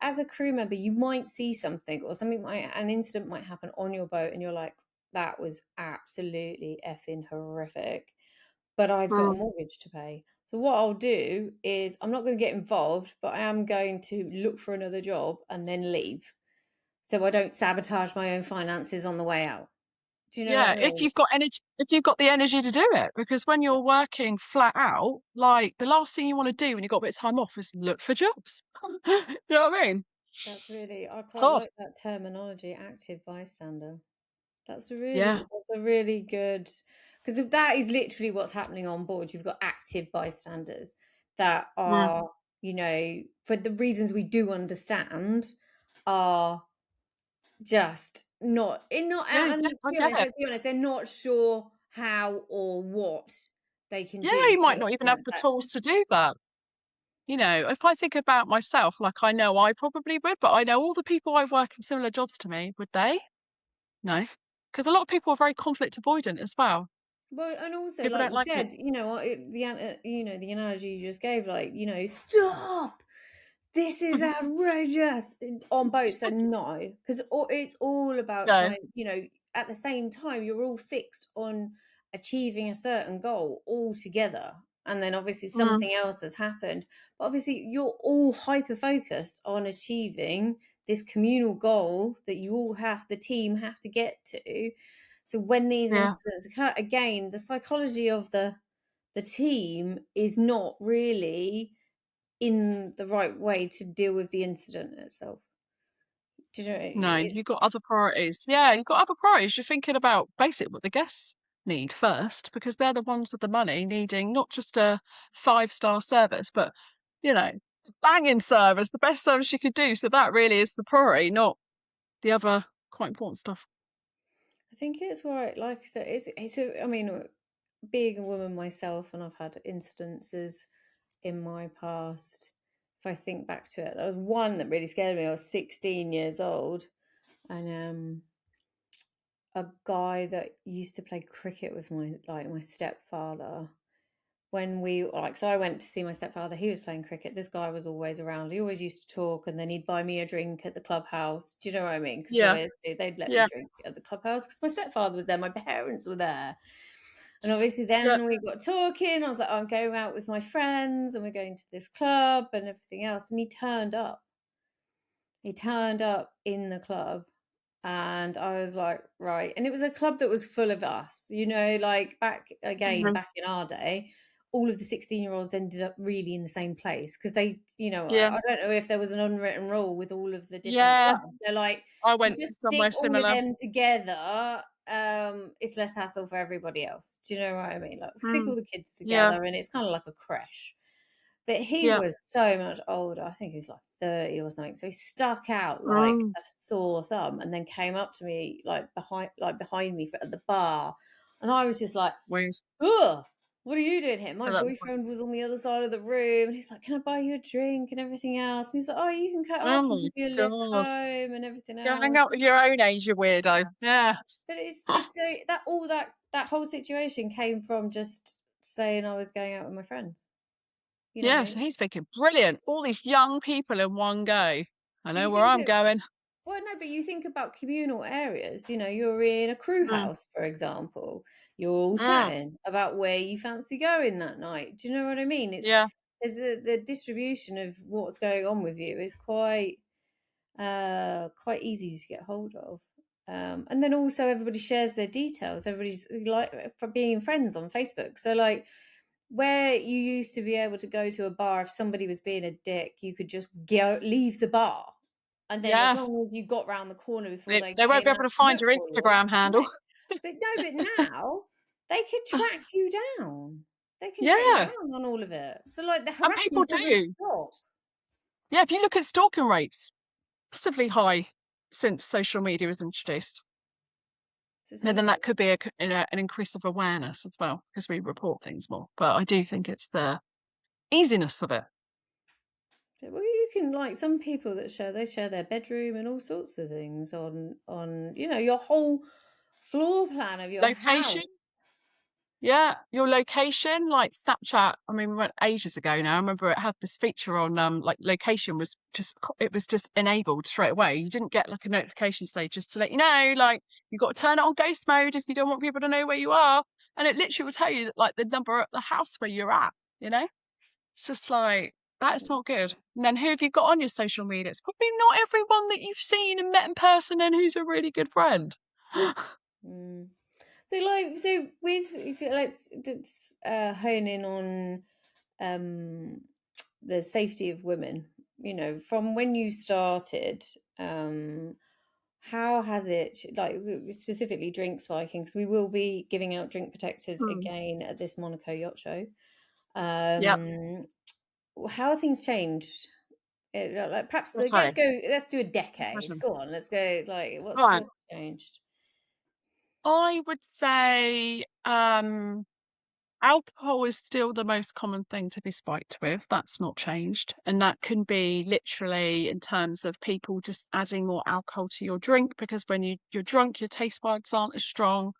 As a crew member, you might see something or an incident might happen on your boat, and you're like, that was absolutely effing horrific, but I've got a Mm. mortgage to pay. So what I'll do is I'm not going to get involved, but I am going to look for another job and then leave, so I don't sabotage my own finances on the way out. Do you know what Yeah, I mean? if you've got the energy to do it, because when you're working flat out, like the last thing you want to do when you've got a bit of time off is look for jobs. You know what I mean? I It's quite hard. like that terminology, active bystander. Yeah. That's a really good, because that is literally what's happening on board. You've got active bystanders that Mm. are, for the reasons we do understand, are just not, Yeah, and yeah, to I be get honest, it. let's be honest, they're not sure how or what they can Yeah, do you to might not even have implement the that. tools to do that. If I think about myself, like I know I probably would, but I know all the people I work in similar jobs to me, would they? No. Because a lot of people are very conflict avoidant as well. Well, and also, People like don't you like it. said, the analogy you just gave, like, stop. This is outrageous on boats. So no, because it's all about No. trying. At the same time, you're all fixed on achieving a certain goal all together, and then obviously Mm. something else has happened. But obviously, you're all hyper focused on achieving this communal goal that the team have to get to. So when these Yeah. incidents occur, again, the psychology of the team is not really in the right way to deal with the incident itself. Do you know? No, It's you've got other priorities. Yeah, you've got other priorities. You're thinking about basically what the guests need first, because they're the ones with the money needing not just a 5-star service, but you know, banging service, the best service you could do. So that really is the priority, not the other quite important stuff. I think it's right. Like I said, I mean, being a woman myself, and I've had incidences in my past. If I think back to it, there was one that really scared me. I was 16 years old, and a guy that used to play cricket with my stepfather. When we like, so I went to see my stepfather. He was playing cricket. This guy was always around. He always used to talk, and then he'd buy me a drink at the clubhouse. Do you know what I mean? Because Yeah, obviously they'd let me yeah, drink at the clubhouse because my stepfather was there. My parents were there. And obviously, yeah. then we got talking. I was like, oh, I'm going out with my friends and we're going to this club and everything else. And he turned up. He turned up in the club. And I was like, right. And it was a club that was full of us, like Mhm. back in our day, all of the 16-year-olds ended up really in the same place because Yeah, I don't know if there was an unwritten rule with all of the different yeah. clubs. They're like, I you went to just stick somewhere all of similar. them together. It's less hassle for everybody else. Do you know what I mean? Like, stick Mm, all the kids yeah, together and it's kind of like a creche. But he yeah. was so much older. I think he was like 30 or something. So he stuck out like Mm, a sore thumb and then came up to me like behind me at the bar. And I was just like, weird. ugh, what are you doing here? I My love the boyfriend was on the other side of the room and he's like, can I buy you a drink and everything else? And he's like, oh, you can cut Oh off and my give you a lift God. home and everything Go hang else. out with your own age, you weirdo. Yeah. But it's just so that whole situation came from just saying I was going out with my friends. You know Yeah, me. so he's thinking, brilliant. All these young people in one go. I But you know where think I'm of going. Well, no, but you think about communal areas. You're in a crew Mm, house, for example. You're all mm, chatting about where you fancy going that night. Do you know what I mean? yeah, There's the distribution of what's going on with you is quite easy to get hold of. And then also everybody shares their details. Everybody's like for being friends on Facebook. So like where you used to be able to go to a bar if somebody was being a dick, you could just go leave the bar. And then as yeah. long as you got round the corner before They, they they won't came be out able to to find look your for you. Instagram handle. No. But no, but now they could track you down. They can track you Yeah. down on all of it. So like the And people harassment doesn't do. stop. Yeah, if you look at stalking rates, massively high since social media was introduced. So it's And then easy. that could be an increase of awareness as well, because we report things more. But I do think it's the easiness of it. Well, you can like some people that share their bedroom and all sorts of things on your whole floor plan of your Location. house. Yeah, your location, like Snapchat. I mean, we went ages ago now. I remember it had this feature on, like location was just, it was just enabled straight away. You didn't get like a notification say just to let you know, like you got to turn it on ghost mode if you don't want people to know where you are. And it literally will tell you that, like the number at the house where you're at, you know? It's just like, that's not good. And then who have you got on your social media? It's probably not everyone that you've seen and met in person and who's a really good friend. Mm. So let's hone in on um, the safety of women. From when you started, how has it like specifically drink spiking? Because we will be giving out drink protectors Hmm. again at this Monaco yacht show. Yep. Um, how have things changed? Like perhaps let's Okay. go. Let's do a That's a good decade. question. Go on. Let's go. It's like Right. what's changed? I would say alcohol is still the most common thing to be spiked with. That's not changed. And that can be literally in terms of people just adding more alcohol to your drink because when you're drunk, your taste buds aren't as strong.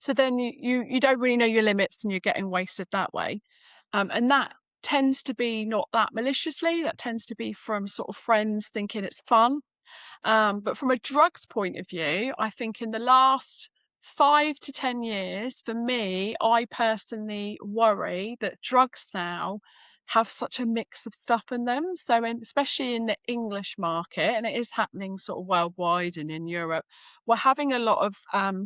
So then you don't really know your limits and you're getting wasted that way. And that tends to be not that maliciously. That tends to be from sort of friends thinking it's fun. But from a drugs point of view, I think in the last 5 to 10 years, for me, I personally worry that drugs now have such a mix of stuff in them. So, especially in the English market, and it is happening sort of worldwide and in Europe, we're having a lot of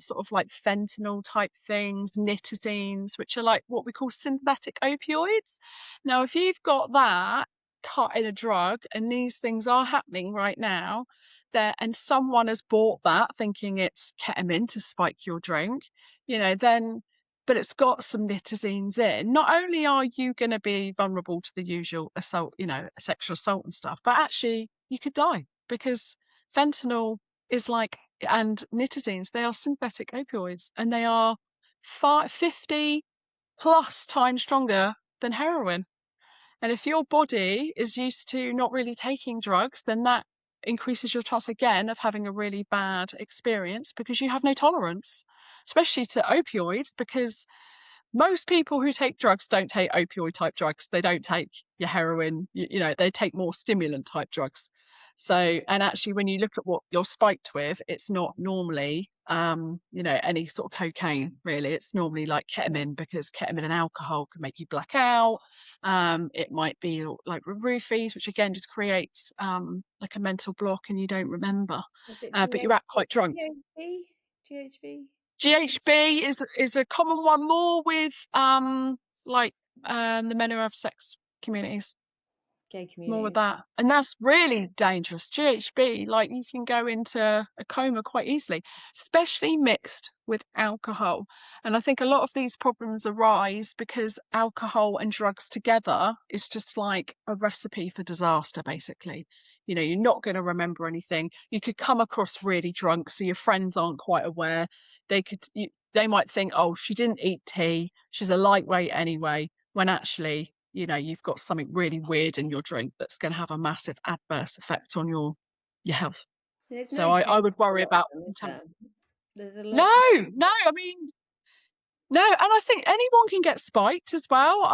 sort of like fentanyl type things, nitazines, which are like what we call synthetic opioids. Now, if you've got that cut in a drug, and these things are happening right now, there and someone has bought that thinking it's ketamine to spike your drink, then but it's got some nitazines in, not only are you going to be vulnerable to the usual assault, sexual assault and stuff, but actually you could die because fentanyl is like, and nitazines, they are synthetic opioids and they are 50 plus times stronger than heroin. And if your body is used to not really taking drugs, then that increases your chance again of having a really bad experience because you have no tolerance, especially to opioids, because most people who take drugs don't take opioid type drugs. They don't take your heroin, they take more stimulant type drugs. So, and actually, when you look at what you're spiked with, it's not normally, any sort of cocaine, really. It's normally like ketamine because ketamine and alcohol can make you black out. It might be like roofies, which again just creates like a mental block and you don't remember, Was it but you're at quite drunk. GHB? GHB? GHB is a common one, more with the men who have sex communities, Gay more with community. that. And that's really dangerous. GHB, like you can go into a coma quite easily, especially mixed with alcohol. And I think a lot of these problems arise because alcohol and drugs together is just like a recipe for disaster, basically. You're not going to remember anything. You could come across really drunk, so your friends aren't quite aware. They might think, oh, she didn't eat tea. She's a lightweight anyway, when actually, you've got something really weird in your drink that's going to have a massive adverse effect on your health. There's So no I change would worry for about them, is contempt. there? There's a lot. No, no, I mean, no, and I think anyone can get spiked as well.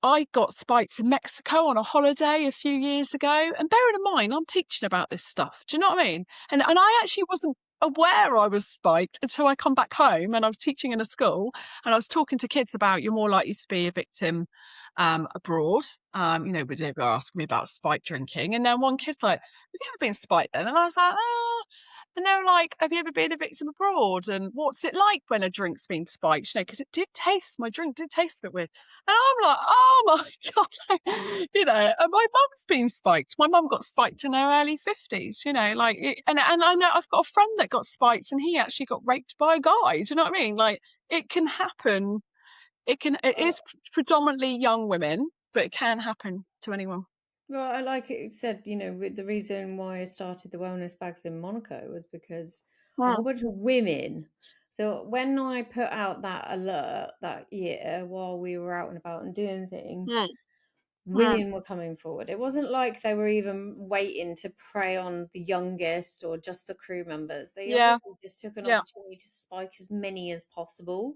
I got spiked in Mexico on a holiday a few years ago, and bearing in mind, I'm teaching about this stuff. Do you know what I mean? And I actually wasn't aware I was spiked until I come back home and I was teaching in a school and I was talking to kids about you're more likely to be a victim abroad. They were asking me about spike drinking, and then one kid's like, "Have you ever been spiked then?" And I was like, "Oh." And they were like, "Have you ever been a victim abroad? And what's it like when a drink's been spiked?" Because my drink did taste a bit weird. And I'm like, "Oh my God." And my mum's been spiked. My mum got spiked in her early 50s, and I know I've got a friend that got spiked and he actually got raped by a guy. Do you know what I mean? Like, it can happen. It is predominantly young women, but it can happen to anyone. Well, I like it said, with the reason why I started the wellness bags in Monaco was because a whole Mm, bunch of women. So when I put out that alert that year while we were out and about and doing things, mm, mm. women were coming forward. It wasn't like they were even waiting to prey on the youngest or just the crew members. They Yeah, obviously just took an yeah. opportunity to spike as many as possible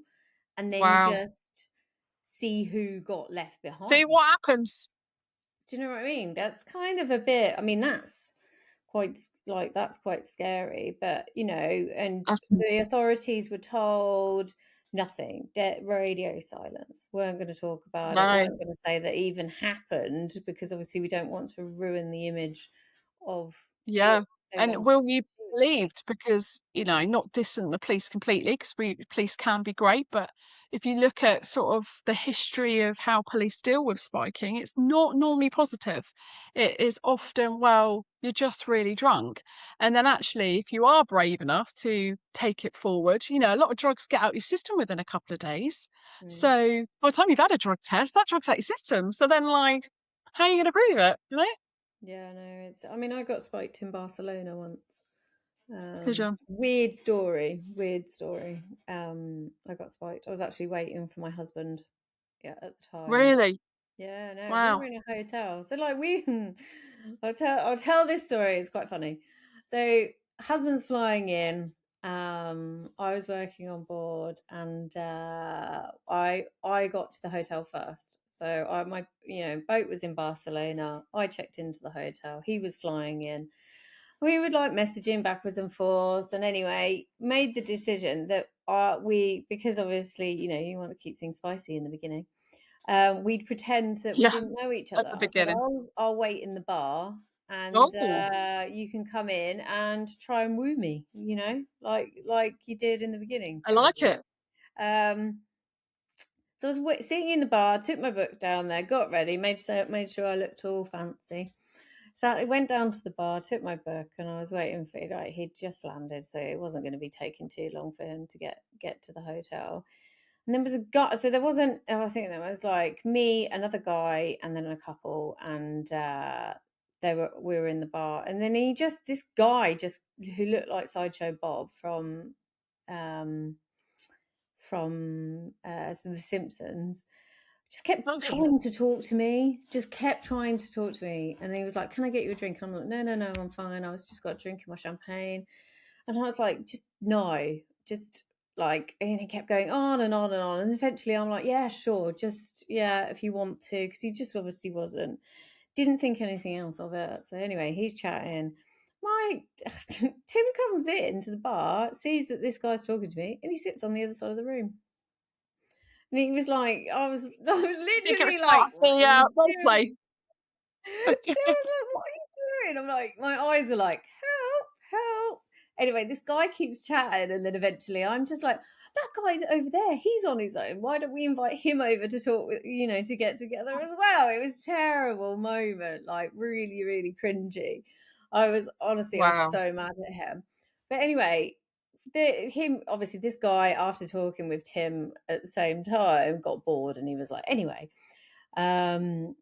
and then Wow. just see who got left See behind. what happens. Do you know what I mean? That's kind of a bit, I mean, that's quite scary, but and That's- the authorities were told nothing, radio silence, weren't going to talk about it, No. weren't going to say that even happened because obviously we don't want to ruin the image of what Yeah. they And want will you be to do. believed? Because, not dissing the police completely, because police can be great, but if you look at sort of the history of how police deal with spiking, it's not normally positive. It is often, well, you're just really drunk. And then actually, if you are brave enough to take it forward, a lot of drugs get out your system within a couple of days. Mm. So by the time you've had a drug test, that drug's out your system. So then, like, how are you going to prove it? Yeah, no, I mean, I got spiked in Barcelona once. Because you're Weird story, weird story. I got spiked. I was actually waiting for my husband, yeah, at the time. really. Yeah, no, we were Wow. in a hotel. So like I'll tell this story, it's quite funny. So husband's flying in. I was working on board and I got to the hotel first. So my boat was in Barcelona. I checked into the hotel. He was flying in. We would like messaging backwards and forwards, and anyway, made the decision that because obviously you want to keep things spicy in the beginning. We'd pretend that we Yeah, didn't know each at other. the I said, beginning. I'll wait in the bar and Oh, you can come in and try and woo me, like you did in the beginning, I kind of like thing. it. Um, so I was sitting in the bar, took my book down there, got ready, made sure I looked all fancy. So I went down to the bar, took my book, and I was waiting for he'd just landed, so it wasn't going to be taking too long for him to get to the hotel. And there was a guy, so there wasn't, I think there was like me, another guy, and then a couple, and we were in the bar, and then this guy just who looked like Sideshow Bob um The Simpsons, just kept Okay. trying to talk to me, just kept trying to talk to me. And he was like, "Can I get you a drink?" And I'm like, "No, no, no, I'm fine. I was just got a drink in my champagne." And I was like, "Just no, just like," and he kept going on and on and on. And eventually I'm like, "Yeah, sure. Just, yeah, if you want to." Because he just obviously didn't think anything else of it. So anyway, he's chatting. My Tim comes in to the bar, sees that this guy's talking to me, and he sits on the other side of the room. And he was like, I was I think it was literally part like, of the "What are you role play. doing?" Tim was like, "What are you doing?" I'm like, my eyes are like, "Help, help." Anyway, this guy keeps chatting, and then eventually I'm just like, "That guy's over there. He's on his own. Why don't we invite him over to talk, to get together as well?" It was a terrible moment, like really, really cringy. I was Wow. so mad at him. But anyway, obviously this guy, after talking with Tim at the same time, got bored, and he was like, anyway, um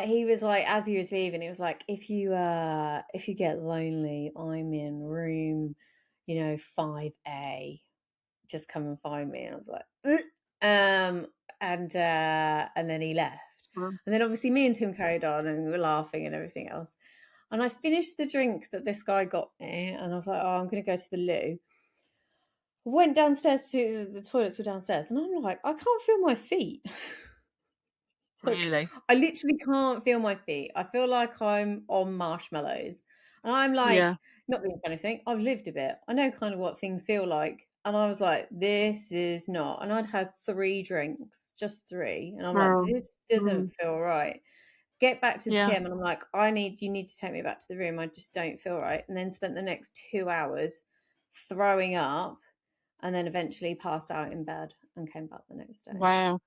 he was like, as he was leaving, he was like, if you get lonely, I'm in room, 5A. Just come and find me." And I was like, "Ugh." And then he left. Mm. And then obviously me and Tim carried on, and we were laughing and everything else. And I finished the drink that this guy got me, and I was like, "Oh, I'm gonna go to the loo." Went downstairs, to the toilets were downstairs, and I'm like, I can't feel my feet. Like, Really? I literally can't feel my feet. I feel like I'm on marshmallows. And I'm Yeah. like, not being anything, I've lived a bit. I know kind of what things feel like. And I was like, this is not. And I'd had 3 drinks, just 3. And I'm like, Oh. this doesn't Mm. feel right. Get back to Yeah. Tim, and I'm like, you need to take me back to the room. I just don't feel right. And then spent the next 2 hours throwing up, and then eventually passed out in bed and came back the next day. Wow.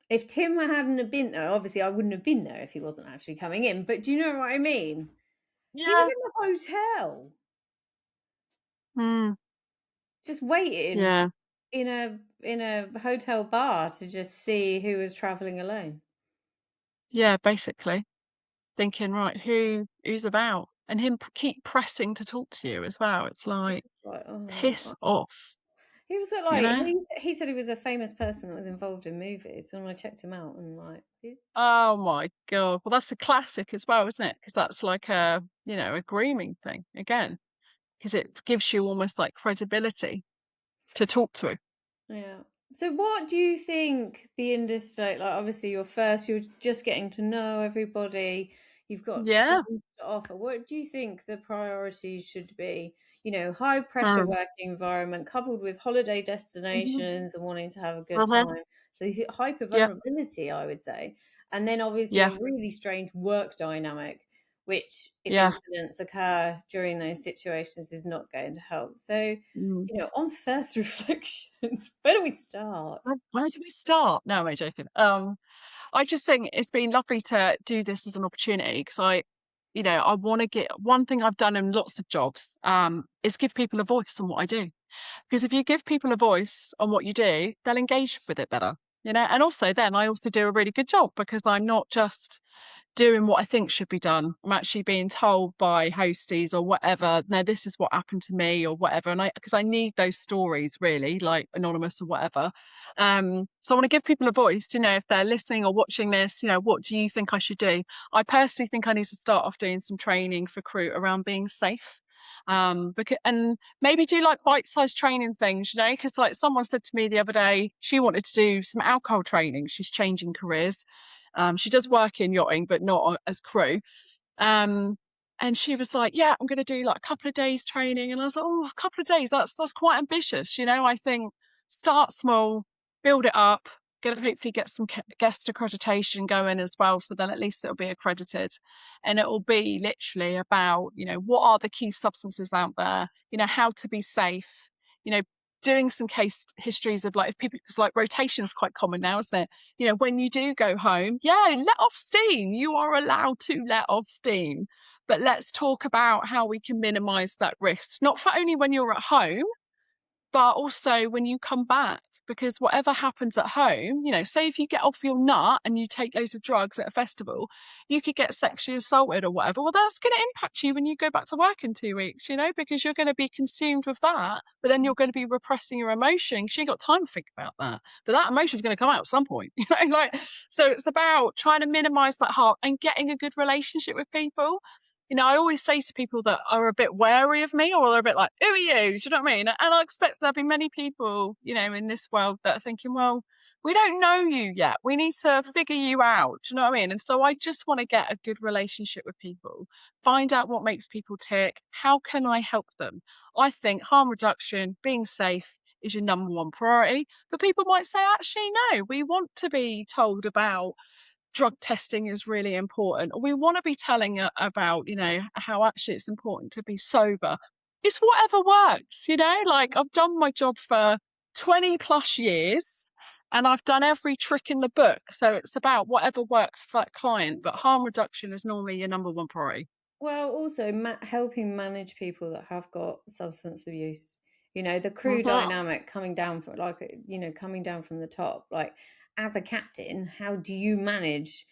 If Tim hadn't have been there, obviously I wouldn't have been there if he wasn't actually coming in. But do you know what I mean? He was Yeah. in the hotel, Mm. just waiting Yeah. in a hotel bar to just see who was traveling alone. Yeah. Basically thinking, right, who's about, and him keep pressing to talk to you as well. It's It's like just like, piss oh. off, He was you like, know? he said he was a famous person that was involved in movies, and I checked him out, and like, Oh my God. Well, that's a classic as well, isn't it? Because that's like a grooming thing again, because it gives you almost like credibility to talk to. yeah. So what do you think the industry, like obviously you're just getting to know everybody, you've got Yeah. tons to offer. What do you think the priorities should be? High pressure Mm. working environment coupled with holiday Hmm. destinations and wanting to have a good Hmm. time. So hyper Yeah. vulnerability, I would say. And then obviously a Yeah. really strange work dynamic, which if Yeah. incidents occur during those situations is not going to help. So Mm. on first reflections, where do we start? Where do we start? No, I'm joking. I just think it's been lovely to do this as an opportunity because I want to get one thing I've done in lots of jobs, is give people a voice on what I do. Because if you give people a voice on what you do, they'll engage with it better. And also then I also do a really good job because I'm not just doing what I think should be done. I'm actually being told by hosties or whatever, no, this is what happened to me or whatever. And because I need those stories really, like anonymous or whatever. So I want to give people a voice, if they're listening or watching this, what do you think I should do? I personally think I need to start off doing some training for crew around being safe. And maybe do like bite-sized training things, because like someone said to me the other day, she wanted to do some alcohol training. She's changing careers. She does work in yachting, but not as crew. Um, and she was like, "Yeah, I'm going to do like a couple of days training." And I was like, "Oh, a couple of days? That's quite ambitious." I think start small, build it up, hopefully get some guest accreditation going as well. So then at least it'll be accredited, and it will be literally about what are the key substances out there, how to be safe, you know. Doing some case histories of like if people, because like rotation is quite common now, isn't it? When you do go home, yeah, let off steam. You are allowed to let off steam. But let's talk about how we can minimize that risk, not for only when you're at home, but also when you come back. because whatever happens at home, say if you get off your nut and you take loads of drugs at a festival, you could get sexually assaulted or whatever. Well, that's going to impact you when you go back to work in 2 weeks, because you're going to be consumed with that, but then you're going to be repressing your emotion because you ain't got time to think about that. But that emotion is going to come out at some point, so it's about trying to minimize that harm and getting a good relationship with people. I always say to people that are a bit wary of me or are a bit like, who are you? Do you know what I mean? And I expect there'll be many people, in this world that are thinking, well, we don't know you yet. We need to figure you out. Do you know what I mean? And so I just want to get a good relationship with people, find out what makes people tick. How can I help them? I think harm reduction, being safe is your number one priority. But people might say, actually, no, we want to be told about drug testing is really important. We want to be telling about, how actually it's important to be sober. It's whatever works, like I've done my job for 20 plus years and I've done every trick in the book. So it's about whatever works for that client. But harm reduction is normally your number one priority. Well, also helping manage people that have got substance abuse. The crew Mm-hmm. dynamic coming down from coming down from the top. Like as a captain, how do you manage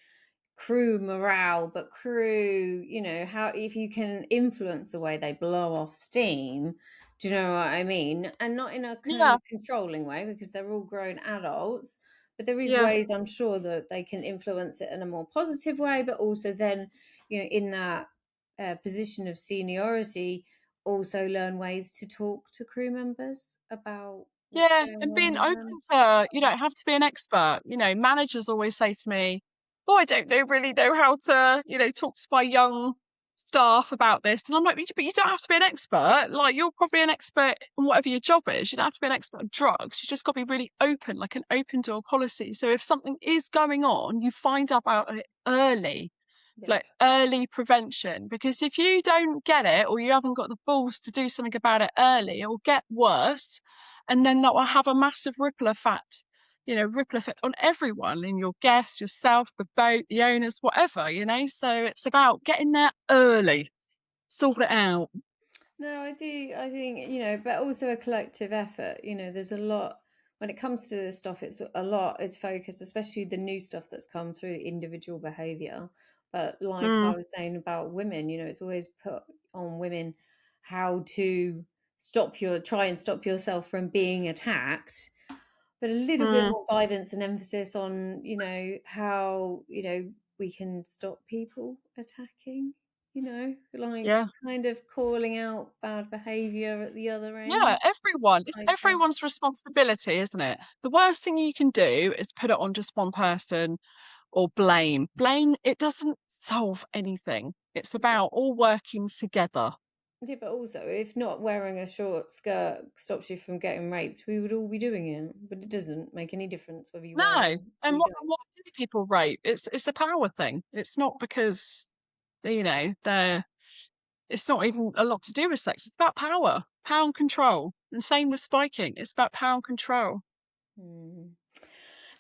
crew morale, but crew, how if you can influence the way they blow off steam, do you know what I mean? And not in a kind Yeah, of controlling way because they're all grown adults, but there is yeah. ways I'm sure that they can influence it in a more positive way, but also then, in that position of seniority, also learn ways to talk to crew members about what's Yeah, going and on being with open them. to, you don't have to be an expert. Managers always say to me, "Oh, I don't really know how to, talk to my young staff about this." And I'm like, "But you don't have to be an expert. Like, you're probably an expert in whatever your job is. You don't have to be an expert on drugs. You just got to be really open, like an open door policy. So if something is going on, you find out about it early." Yeah. Like early prevention, because if you don't get it or you haven't got the balls to do something about it early, it will get worse, and then that will have a massive ripple effect on everyone, in your guests, yourself, the boat, the owners, whatever. So it's about getting there early, sort it out. No, I do. I think, but also a collective effort. There's a lot when it comes to this stuff, it's a lot is focused, especially the new stuff that's come through individual behavior. But like I Mm, was saying about women, it's always put on women how to try and stop yourself from being attacked, but a little bit mm, more guidance and emphasis on, how, we can stop people attacking, like yeah. kind of calling out bad behavior at the other Yeah, end. everyone. It's Like, everyone's responsibility, isn't it? The worst thing you can do is put it on just one person or blame. Blame, it doesn't solve anything. It's yeah, about all working together. yeah, but also if not wearing a short skirt stops you from getting raped, we would all be doing it. But it doesn't make any difference whether you wear No. one or And you what don't. what do people rape? It's a power thing. It's not because, they're it's not even a lot to do with sex. It's about power and control. And same with spiking. It's about power and control. Hmm.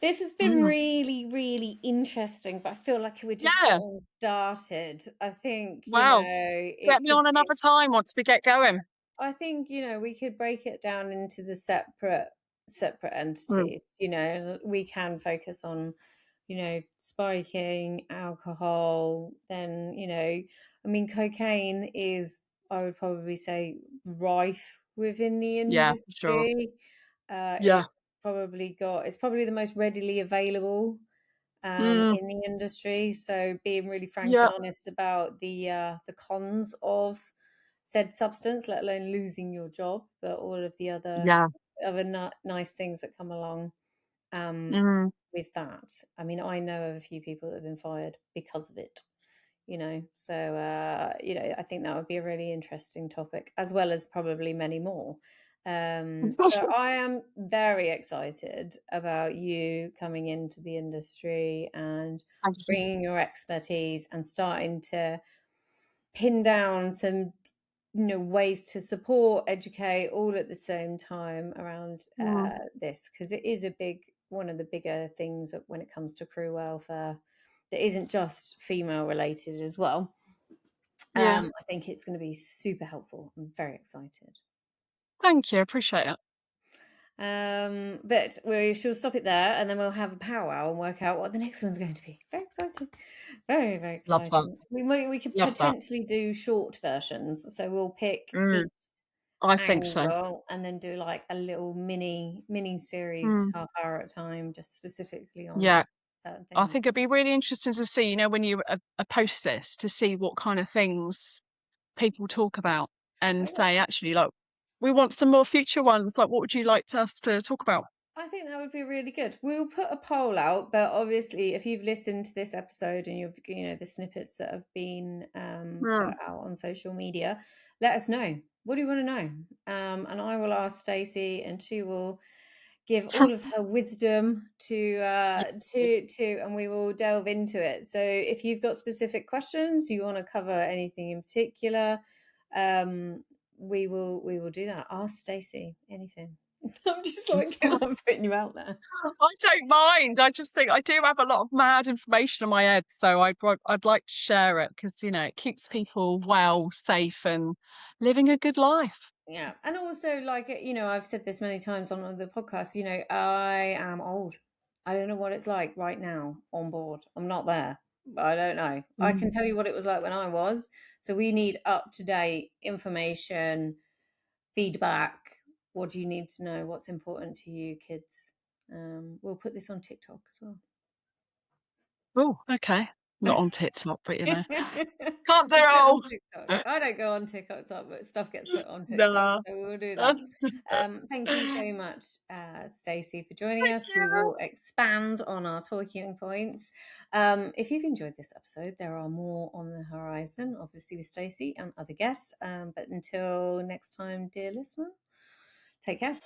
This has been Mm. really, really interesting, but I feel like we're just Yeah. getting started. I think, Well, get it me could on be, another time once we get going. I think, we could break it down into the separate Mm. entities. We can focus on, spiking, alcohol, then, I mean, cocaine is, I would probably say, rife within the Yeah, for sure. industry. Yeah. It's probably the most readily available Mm. in the industry. So being really frank and Yeah. honest about the cons of said substance, let alone losing your job, but all of the Yeah. nice things that come along um, Mm. with that. I mean, I know of a few people that have been fired because of it. So I think that would be a really interesting topic, as well as probably many more. So I am very excited about you coming into the industry and Thank you. bringing your expertise and starting to pin down some ways to support, educate, all at the same time around Mm. this, because it is a big one of the bigger things when it comes to crew welfare that isn't just female related as well. Yeah. I think it's going to be super helpful. I'm very excited. Thank you. Appreciate it. But we shall stop it there, and then we'll have a powwow and work out what the next one's going to be. Very exciting, very, very Love that. exciting. We could Love that. potentially do short versions, so we'll pick Mm, each I think so. angle and then do like a little mini series, Mm, half hour at a time, just specifically on yeah. certain I things. think it'd be really interesting to see, when you post this, to see what kind of things people talk about and say, actually, like, we want some more future ones. Like, what would you like us to talk about? I think that would be really good. We'll put a poll out, but obviously, if you've listened to this episode and the snippets that have been put Mm. out on social media, let us know. What do you want to know? And I will ask Stacey, and she will give all of her wisdom and we will delve into it. So, if you've got specific questions, you want to cover anything in particular, we will do that. Ask Stacey anything. I'm just like, I'm putting you out there. I don't mind. I just think I do have a lot of mad information in my head, so I'd like to share it because it keeps people well, safe, and living a good life. Yeah. And also, like, I've said this many times on the podcast, I am old. I don't know what it's like right now on board. I'm not there, but I don't know. I Mm. can tell you what it was like when I was. So we need up to date information, feedback. What do you need to know? What's important to you, kids? We'll put this on TikTok as well. Oh, okay. Not on TikTok, but We'll can't do put it it on all. TikTok. I don't go on TikTok, but stuff gets put on TikTok, Nah. so we'll do that. Thank Thank you so much, Stacey, for joining us. We you. will expand on our talking points. If you've enjoyed this episode, there are more on the horizon, obviously with Stacey and other guests. But until next time, dear listener, take care.